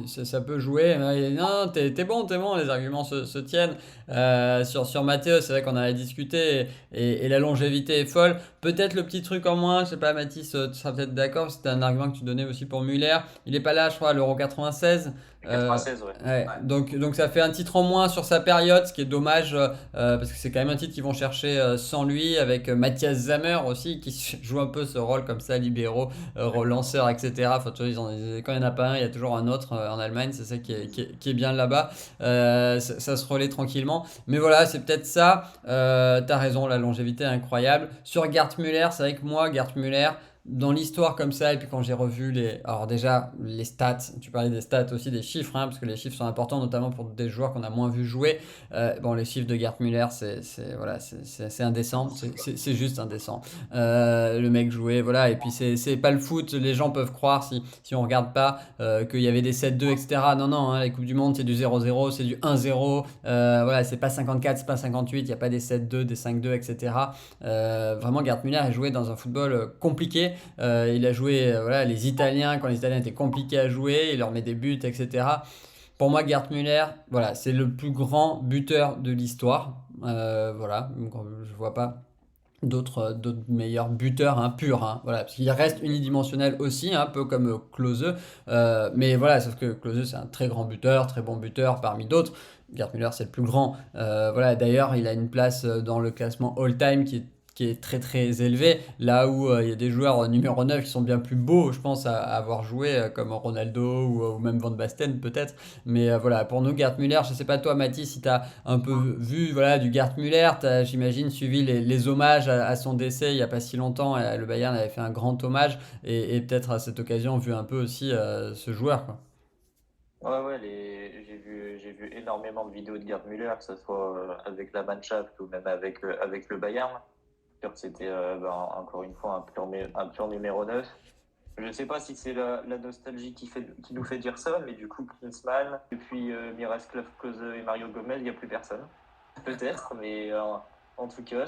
ça peut jouer. Ouais, non, t'es bon, les arguments se tiennent. Sur Matteo, c'est vrai qu'on en a discuté et la longévité est folle. Peut-être le petit truc en moins, je sais pas, Mathis, tu seras peut-être d'accord, c'était un argument que tu donnais aussi pour Muller. Il est pas là, je crois, à l'Euro 96. Euh, 96, ouais. ouais, Ouais. donc ça fait un titre en moins sur sa période, ce qui est dommage parce que c'est quand même un titre qu'ils vont chercher sans lui, avec Matthias Sammer aussi qui joue un peu ce rôle comme ça, libéraux, relanceur, etc. Enfin, tu vois, quand il n'y en a pas un, il y a toujours un autre en Allemagne, c'est ça qui est bien là-bas. Ça se relaie tranquillement. Mais voilà, c'est peut-être ça. T'as raison, la longévité est incroyable. Sur Gerd Müller, c'est vrai que moi, Gerd Müller, dans l'histoire comme ça, et puis quand j'ai revu les. Alors, déjà, les stats, tu parlais des stats aussi, des chiffres, hein, parce que les chiffres sont importants, notamment pour des joueurs qu'on a moins vu jouer. Bon, les chiffres de Gerd Müller, voilà, c'est indécent, c'est juste indécent. Le mec jouait, voilà, et puis c'est pas le foot, les gens peuvent croire si on regarde pas qu'il y avait des 7-2, etc. Non, non, hein, les Coupes du Monde c'est du 0-0, c'est du 1-0, voilà, c'est pas 54, c'est pas 58, il n'y a pas des 7-2, des 5-2, etc. Vraiment, Gerd Müller a joué dans un football compliqué. Il a joué, voilà, les Italiens, quand les Italiens étaient compliqués à jouer, il leur met des buts, etc. Pour moi, Gerd Müller, voilà, c'est le plus grand buteur de l'histoire. Voilà, donc, je vois pas d'autres meilleurs buteurs, hein, purs, hein, voilà, parce qu'il reste unidimensionnel aussi, hein, un peu comme Klose, mais voilà, sauf que Klose c'est un très grand buteur, très bon buteur parmi d'autres. Gerd Müller c'est le plus grand. Voilà, d'ailleurs il a une place dans le classement all-time qui est très très élevé, là où il y a des joueurs numéro 9 qui sont bien plus beaux, je pense, à avoir joué, comme Ronaldo ou même Van Basten peut-être. Mais voilà, pour nous, Gerd Müller, je sais pas toi, Mathis, si tu as un peu vu, voilà, du Gerd Müller, tu as, j'imagine, suivi les hommages à son décès il n'y a pas si longtemps. Et le Bayern avait fait un grand hommage et peut-être à cette occasion vu un peu aussi ce joueur, quoi. Ouais, ouais, j'ai vu énormément de vidéos de Gerd Müller, que ce soit avec la Mannschaft ou même avec le Bayern. C'était encore une fois un pur numéro 9. Je ne sais pas si c'est la nostalgie qui nous fait dire ça, mais du coup, Klinsmann, et puis Miroslav Klose et Mario Gomez, il n'y a plus personne. Peut-être, mais en tout cas,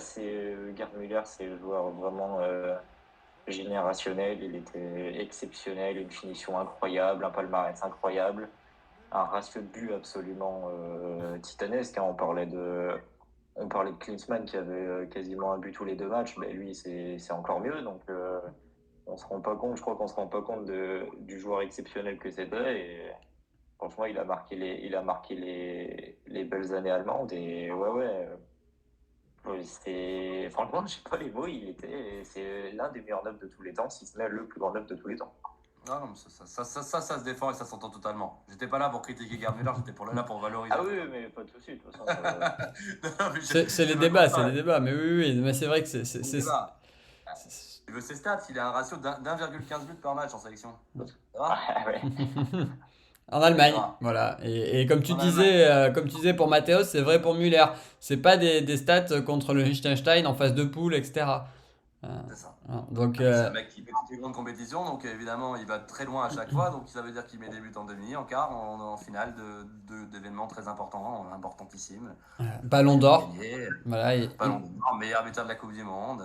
Gerd Müller, c'est le joueur vraiment générationnel. Il était exceptionnel, une finition incroyable, un palmarès incroyable, un ratio de but absolument titanesque, hein. On parlait de Klinsmann qui avait quasiment un but tous les deux matchs, mais lui c'est encore mieux. Donc on se rend pas compte, je crois qu'on se rend pas compte du joueur exceptionnel que c'était. Et franchement, il a marqué les belles années allemandes. Et franchement, je sais pas les mots, c'est l'un des meilleurs neufs de tous les temps, si ce n'est le plus grand neuf de tous les temps. Non, non, mais ça se défend et ça s'entend totalement. J'étais pas là pour critiquer Gerd Müller, j'étais là pour valoriser. Ah oui, mais pas de souci, de toute façon. Non, mais C'est les me débats, comprends, c'est les débats, mais oui, oui, mais c'est vrai que c'est le débat. Tu veux ses stats, il a un ratio d'1,15 buts par match en sélection. Ça va? Ouais. En Allemagne, Ah. voilà. Et comme tu En disais, pour Matthäus, c'est vrai pour Müller. C'est pas des stats contre le Liechtenstein en phase de poule, etc. Euh, C'est ça. voilà. Donc, C'est un mec qui fait toutes les grandes compétitions, donc évidemment il va très loin à chaque fois, donc ça veut dire qu'il met des buts en demi, en quart, en finale d'événements très importants, importantissimes. Ballon d'Or. Gagné, Voilà, Ballon d'Or, meilleur buteur de la Coupe du Monde.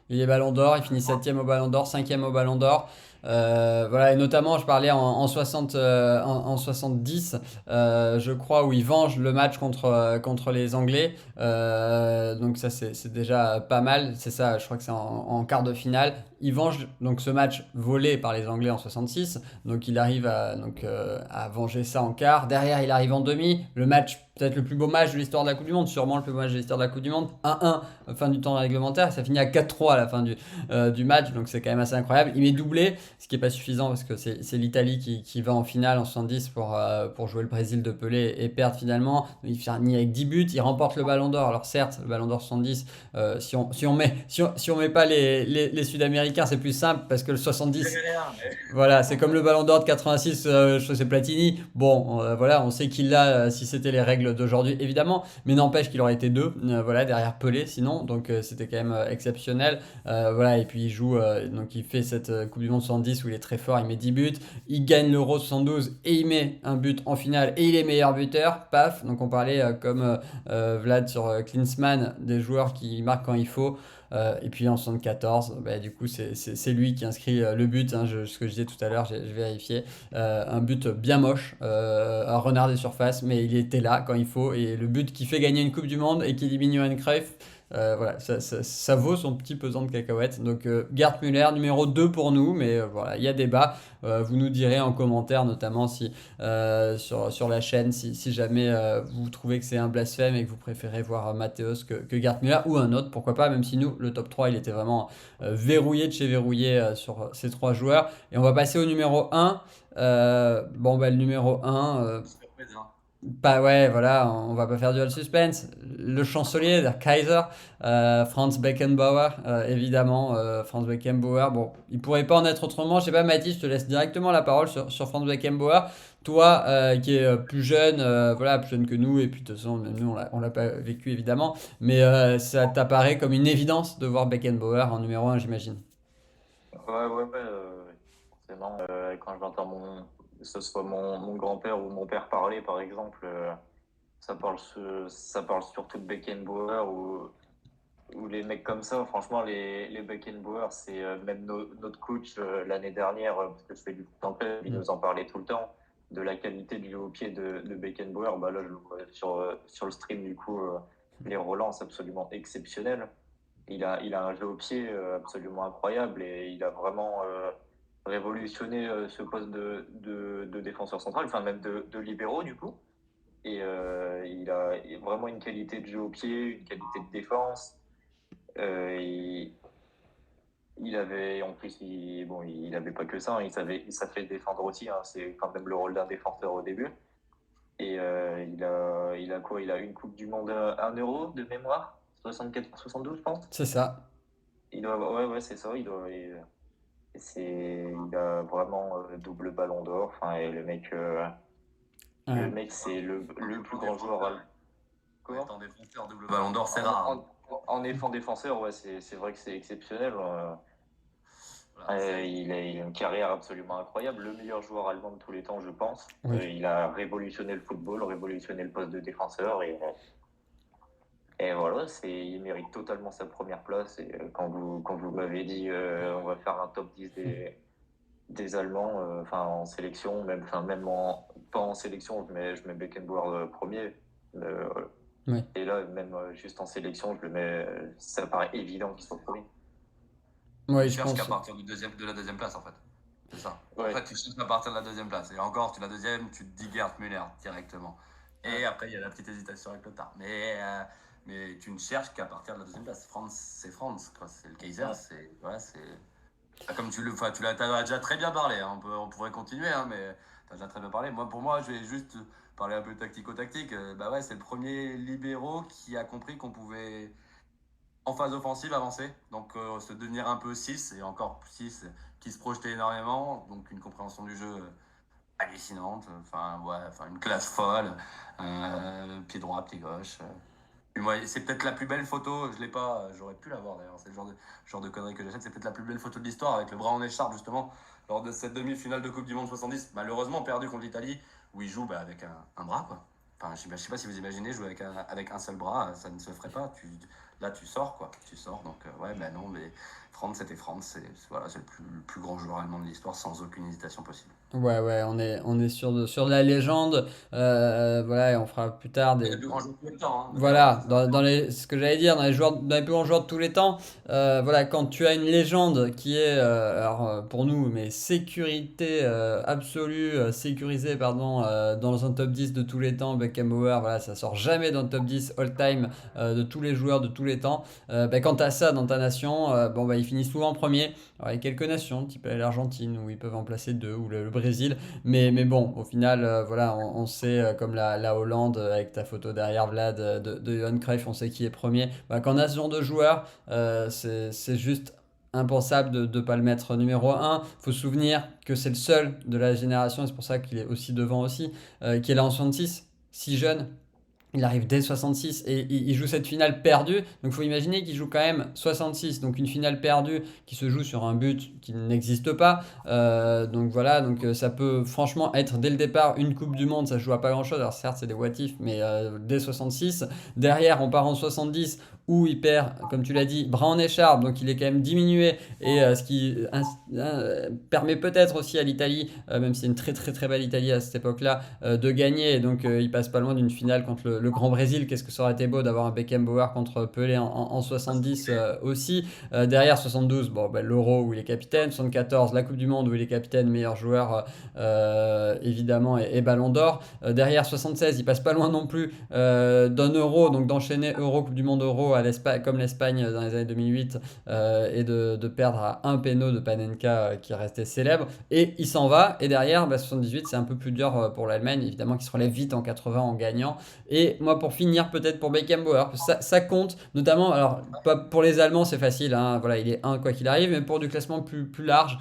il est Ballon d'Or, il finit 7ème au Ballon d'Or, 5ème au Ballon d'Or. Voilà, et notamment, je parlais en 60, en 70, je crois, où il venge le match contre les Anglais. Donc, ça, c'est déjà pas mal. C'est ça, je crois que c'est en quart de finale. Il venge donc ce match volé par les Anglais en 66. Donc, il arrive à venger ça en quart. Derrière, il arrive en demi. Le match, peut-être le plus beau match de l'histoire de la Coupe du Monde, sûrement le plus beau match de l'histoire de la Coupe du Monde. 1-1, fin du temps réglementaire. Ça finit à 4-3 à la fin du match. Donc, c'est quand même assez incroyable. Il met doublé, ce qui n'est pas suffisant parce que c'est l'Italie qui va en finale en 70 pour jouer le Brésil de Pelé et perdre finalement. Il finit avec 10 buts, il remporte le Ballon d'Or. Alors certes, le Ballon d'Or 70, si on met pas les Sud-Américains, c'est plus simple parce que le 70, voilà, c'est comme le Ballon d'Or de 86, c'est Platini. Bon, voilà, on sait qu'il l'a si c'était les règles d'aujourd'hui, évidemment, mais n'empêche qu'il aurait été deux, voilà, derrière Pelé sinon, donc c'était quand même exceptionnel. Voilà, et puis il joue, donc il fait cette Coupe du Monde 70 70 où il est très fort, il met 10 buts, il gagne l'Euro 72 et il met un but en finale et il est meilleur buteur, paf. Donc on parlait comme Vlad sur Klinsmann, des joueurs qui marquent quand il faut. Et puis en 74, bah, du coup, c'est lui qui inscrit le but, hein, ce que je disais tout à l'heure, j'ai vérifié. Un but bien moche, un renard des surfaces, mais il était là quand il faut. Et le but qui fait gagner une Coupe du Monde et qui élimine Johan Cruyff, voilà, ça vaut son petit pesant de cacahuètes. Donc Gerd Müller, numéro 2 pour nous, mais voilà, il y a débat. Vous nous direz en commentaire, notamment si, sur la chaîne, si jamais vous trouvez que c'est un blasphème et que vous préférez voir Matthäus que Gerd Müller ou un autre, pourquoi pas, même si nous, le top 3 il était vraiment verrouillé de chez verrouillé sur ces 3 joueurs. Et on va passer au numéro 1. Bon, bah, le numéro 1, Surprise, hein. bah ouais, voilà, on va pas faire du suspense. Le chancelier, der Kaiser, Franz Beckenbauer, évidemment, Franz Beckenbauer. Bon, il pourrait pas en être autrement. Je sais pas, Mathis, je te laisse directement la parole sur Franz Beckenbauer. Toi, qui es plus jeune, voilà, plus jeune que nous, et puis de toute façon, même nous, on l'a pas vécu évidemment, mais ça t'apparaît comme une évidence de voir Beckenbauer en numéro 1, j'imagine. Ouais, forcément. Quand j'entends que ce soit mon grand-père ou mon père parler, par exemple, ça parle surtout de Beckenbauer ou les mecs comme ça. Franchement, les Beckenbauer, c'est même notre coach l'année dernière, parce que je fais du foot en club, il Mm. nous en parlait tout le temps, de la qualité du jeu au pied de Beckenbauer. Bah là, je le vois sur le stream, du coup, les relances absolument exceptionnelles. Il a un jeu au pied absolument incroyable et il a vraiment révolutionné ce poste de défenseur central, enfin même de libéraux du coup. Et il a vraiment une qualité de jeu au pied, une qualité de défense. Euh, il, il avait, en plus, bon, il avait pas que ça, hein, il savait défendre aussi, hein, c'est quand même le rôle d'un défenseur au début. Et il a quoi? Il a une Coupe du Monde, 1 euro de mémoire, 74-72, je pense. C'est ça. Ouais, c'est ça. Il a vraiment double ballon d'or. Enfin, et le Ouais. mec, c'est le plus En grand joueur. défenseur, en Comment? étant défenseur, double ballon d'or, c'est rare, hein. En étant défenseur, ouais, c'est vrai que c'est exceptionnel. Voilà, Il a une carrière absolument incroyable. Le meilleur joueur allemand de tous les temps, je pense. Oui. Il a révolutionné le football, révolutionné le poste de défenseur. Et voilà, il mérite totalement sa première place. Et quand vous m'avez dit on va faire un top 10 des Allemands, enfin en sélection, pas en sélection, je mets Beckenbauer premier. Voilà. Oui. Et là, même juste en sélection, ça paraît évident qu'il soit premier. Oui, Tu je cherches qu'à pense. partir de la deuxième place, en fait. C'est ça. En Ouais. fait, tu cherches à partir de la deuxième place. Et encore, tu la deuxième, tu te dis Gerd Müller directement. Et après, il y a la petite hésitation avec le tard. Mais tu ne cherches qu'à partir de la deuxième place. France, c'est France, quoi. C'est le Kaiser. Ouais. Comme t'as déjà très bien parlé, hein. On pourrait continuer, hein, mais t'as déjà très bien parlé. Pour moi, je vais juste parler un peu tactico-tactique. Bah ouais, c'est le premier libéraux qui a compris qu'on pouvait en phase offensive avancer, donc se devenir un peu 6 et encore 6 qui se projetait énormément, donc une compréhension du jeu hallucinante, enfin une classe folle, pied droit, pied gauche. Puis moi, c'est peut-être la plus belle photo, je l'ai pas, j'aurais pu l'avoir d'ailleurs, c'est le genre de connerie que j'achète, c'est peut-être la plus belle photo de l'histoire avec le bras en écharpe justement, lors de cette demi-finale de Coupe du Monde 70, malheureusement perdu contre l'Italie, où il joue avec un bras quoi. Enfin, je sais pas si vous imaginez jouer avec un seul bras, ça ne se ferait pas. Là, tu sors quoi. Tu sors. Donc, ouais, ben non, mais Franz, c'était Franz. C'est le plus grand joueur allemand de l'histoire sans aucune hésitation possible. Ouais, on est sur de la légende. Voilà, et on fera plus tard Il y a des. le plus grand joueur de tous les temps, hein, d'ailleurs, Voilà, c'est ça. ce que j'allais dire, dans les plus grands joueurs de tous les temps, voilà, quand tu as une légende qui est, alors pour nous, mais sécurité absolue, sécurisée, pardon, dans un top 10 de tous les temps, Beckenbauer, voilà, ça sort jamais dans le top 10 all-time de tous les joueurs de tous les temps. Bah, quand tu as ça dans ta nation, bon, bah, ils finissent souvent premier. Alors, il y a quelques nations, type l'Argentine, où ils peuvent en placer deux, ou le Brésil, mais bon, au final, voilà, on sait, comme la Hollande, avec ta photo derrière Vlad, de Johan Cruyff, on sait qui est premier. Bah, quand on a ce genre de joueur, c'est juste impensable de ne pas le mettre numéro un. Il faut se souvenir que c'est le seul de la génération, et c'est pour ça qu'il est aussi devant aussi, qui est là en 66, si jeune. Il arrive dès 66 et il joue cette finale perdue. Donc il faut imaginer qu'il joue quand même 66. Donc une finale perdue qui se joue sur un but qui n'existe pas. Donc voilà, donc ça peut franchement être dès le départ une Coupe du Monde. Ça se joue à pas grand chose. Alors certes, c'est des what if, mais dès 66. Derrière, on part en 70 où il perd, comme tu l'as dit, bras en écharpe. Donc il est quand même diminué. Et ce qui permet peut-être aussi à l'Italie, même si c'est une très très très belle Italie à cette époque-là, de gagner. Et donc il passe pas loin d'une finale contre le Grand Brésil. Qu'est-ce que ça aurait été beau d'avoir un Beckenbauer contre Pelé en 70 aussi. Derrière 72, bon, ben, l'Euro où il est capitaine. 74, la Coupe du Monde où il est capitaine, meilleur joueur évidemment et Ballon d'Or. Derrière 76, il passe pas loin non plus d'un Euro, donc d'enchaîner Euro, Coupe du Monde, Euro à l'Espagne, comme l'Espagne dans les années 2008 et de perdre à un péno de Panenka qui restait célèbre. Et il s'en va. Et derrière, 78, c'est un peu plus dur pour l'Allemagne, évidemment, qui se relève vite en 80 en gagnant. Et moi, pour finir, peut-être pour Beckenbauer, ça compte, notamment, alors, pas pour les Allemands, c'est facile, hein, voilà, il est un quoi qu'il arrive, mais pour du classement plus large,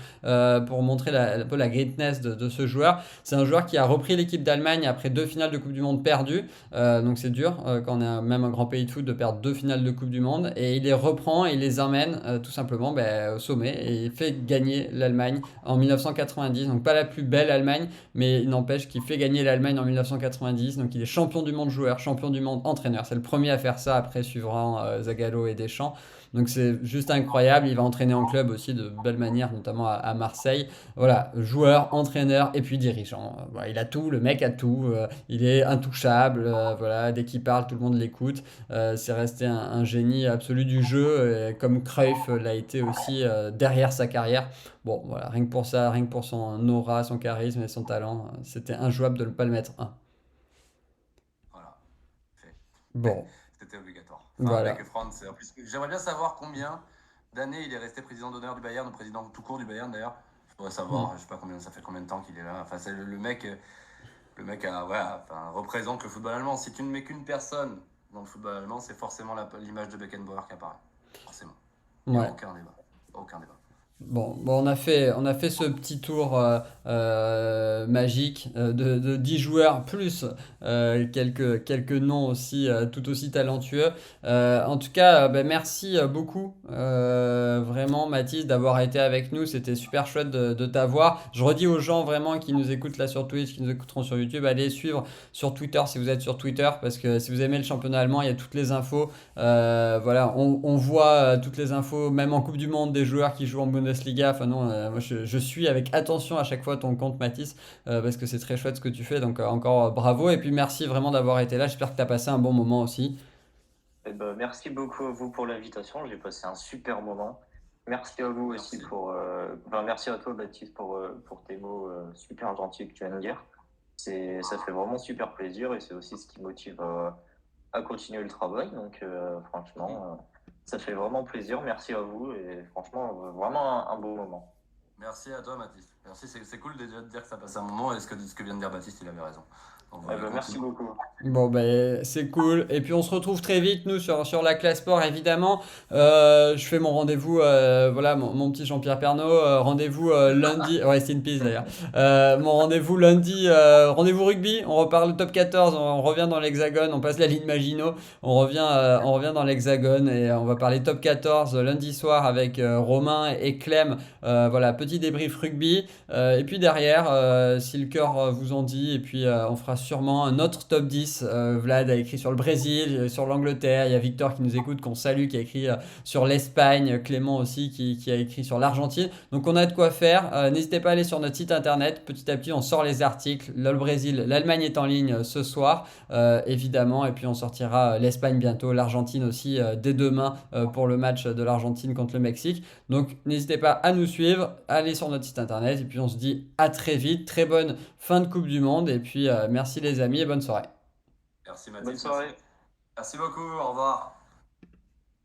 pour montrer un peu la greatness de ce joueur, c'est un joueur qui a repris l'équipe d'Allemagne après 2 finales de Coupe du Monde perdues, donc c'est dur, quand on est même un grand pays de foot, de perdre 2 finales de Coupe du Monde, et il les reprend et il les emmène tout simplement au sommet, et il fait gagner l'Allemagne en 1990, donc pas la plus belle Allemagne, mais il n'empêche qu'il fait gagner l'Allemagne en 1990, donc il est champion du monde joueur, champion du monde entraîneur. C'est le premier à faire ça après suivant Zagallo et Deschamps. Donc c'est juste incroyable. Il va entraîner en club aussi de belle manière, notamment à Marseille. Voilà, joueur, entraîneur et puis dirigeant. Voilà, il a tout, le mec a tout. Il est intouchable. Voilà, dès qu'il parle, tout le monde l'écoute. C'est resté un génie absolu du jeu, comme Cruyff l'a été aussi derrière sa carrière. Bon, voilà, rien que pour ça, rien que pour son aura, son charisme et son talent, c'était injouable de ne pas le mettre un. Voilà. Fait. Bon, C'était obligatoire. Enfin, avec voilà. Franz, en plus, j'aimerais bien savoir combien d'années il est resté président d'honneur du Bayern, ou président tout court du Bayern d'ailleurs. Je voudrais savoir, Mm. je sais pas combien, ça fait combien de temps qu'il est là. Enfin, c'est le mec représente le football allemand. Si tu ne mets qu'une personne dans le football allemand, c'est forcément l'image de Beckenbauer qui apparaît. Forcément. Il n'y a Ouais. aucun débat. Aucun débat. Bon, on a fait ce petit tour magique de 10 joueurs, plus quelques noms aussi tout aussi talentueux. En tout cas, merci beaucoup, vraiment, Mathis, d'avoir été avec nous. C'était super chouette de t'avoir. Je redis aux gens vraiment qui nous écoutent là sur Twitch, qui nous écouteront sur YouTube, allez suivre sur Twitter si vous êtes sur Twitter, parce que si vous aimez le championnat allemand, il y a toutes les infos. Voilà, on voit toutes les infos, même en Coupe du Monde, des joueurs qui jouent en Bundesliga. Enfin non, moi je suis avec attention à chaque fois ton compte, Mathis, parce que c'est très chouette ce que tu fais. Donc encore bravo et puis merci vraiment d'avoir été là. J'espère que tu as passé un bon moment aussi. Eh ben, merci beaucoup à vous pour l'invitation. J'ai passé un super moment. Merci à vous aussi Merci. merci à toi, Baptiste, pour tes mots super gentils que tu viens de dire. Ça fait vraiment super plaisir et c'est aussi ce qui motive à continuer le travail. Donc, franchement, ça fait vraiment plaisir. Merci à vous et franchement, vraiment un beau moment. Merci à toi, Mathis. Merci, c'est cool déjà de dire que ça passe un moment et ce que vient de dire Baptiste, il avait raison. Donc Eh voilà, ben, merci continue. beaucoup. Bon, ben, c'est cool. Et puis on se retrouve très vite, nous, sur la classe sport, évidemment. Je fais mon rendez-vous, voilà, mon petit Jean-Pierre Pernaut. Rendez-vous lundi. Ouais, c'est une piste d'ailleurs. Mon rendez-vous lundi, rendez-vous rugby. On reparle le top 14. On revient dans l'Hexagone. On passe la ligne Maginot. On revient dans l'Hexagone et on va parler top 14 lundi soir avec Romain et Clem. Voilà, petit débrief rugby. Et puis derrière, si le cœur vous en dit, et puis on fera sûrement un autre top 10. Vlad a écrit sur le Brésil, sur l'Angleterre. Il y a Victor qui nous écoute, qu'on salue, qui a écrit sur l'Espagne. Clément aussi qui a écrit sur l'Argentine. Donc on a de quoi faire. N'hésitez pas à aller sur notre site internet. Petit à petit, on sort les articles. Là, le Brésil, l'Allemagne est en ligne ce soir, évidemment. Et puis on sortira l'Espagne bientôt, l'Argentine aussi dès demain pour le match de l'Argentine contre le Mexique. Donc n'hésitez pas à nous suivre, allez sur notre site internet et puis on se dit à très vite, très bonne fin de Coupe du Monde et puis merci les amis et bonne soirée. Merci, Bonne Mathis. soirée. Merci beaucoup. Au revoir.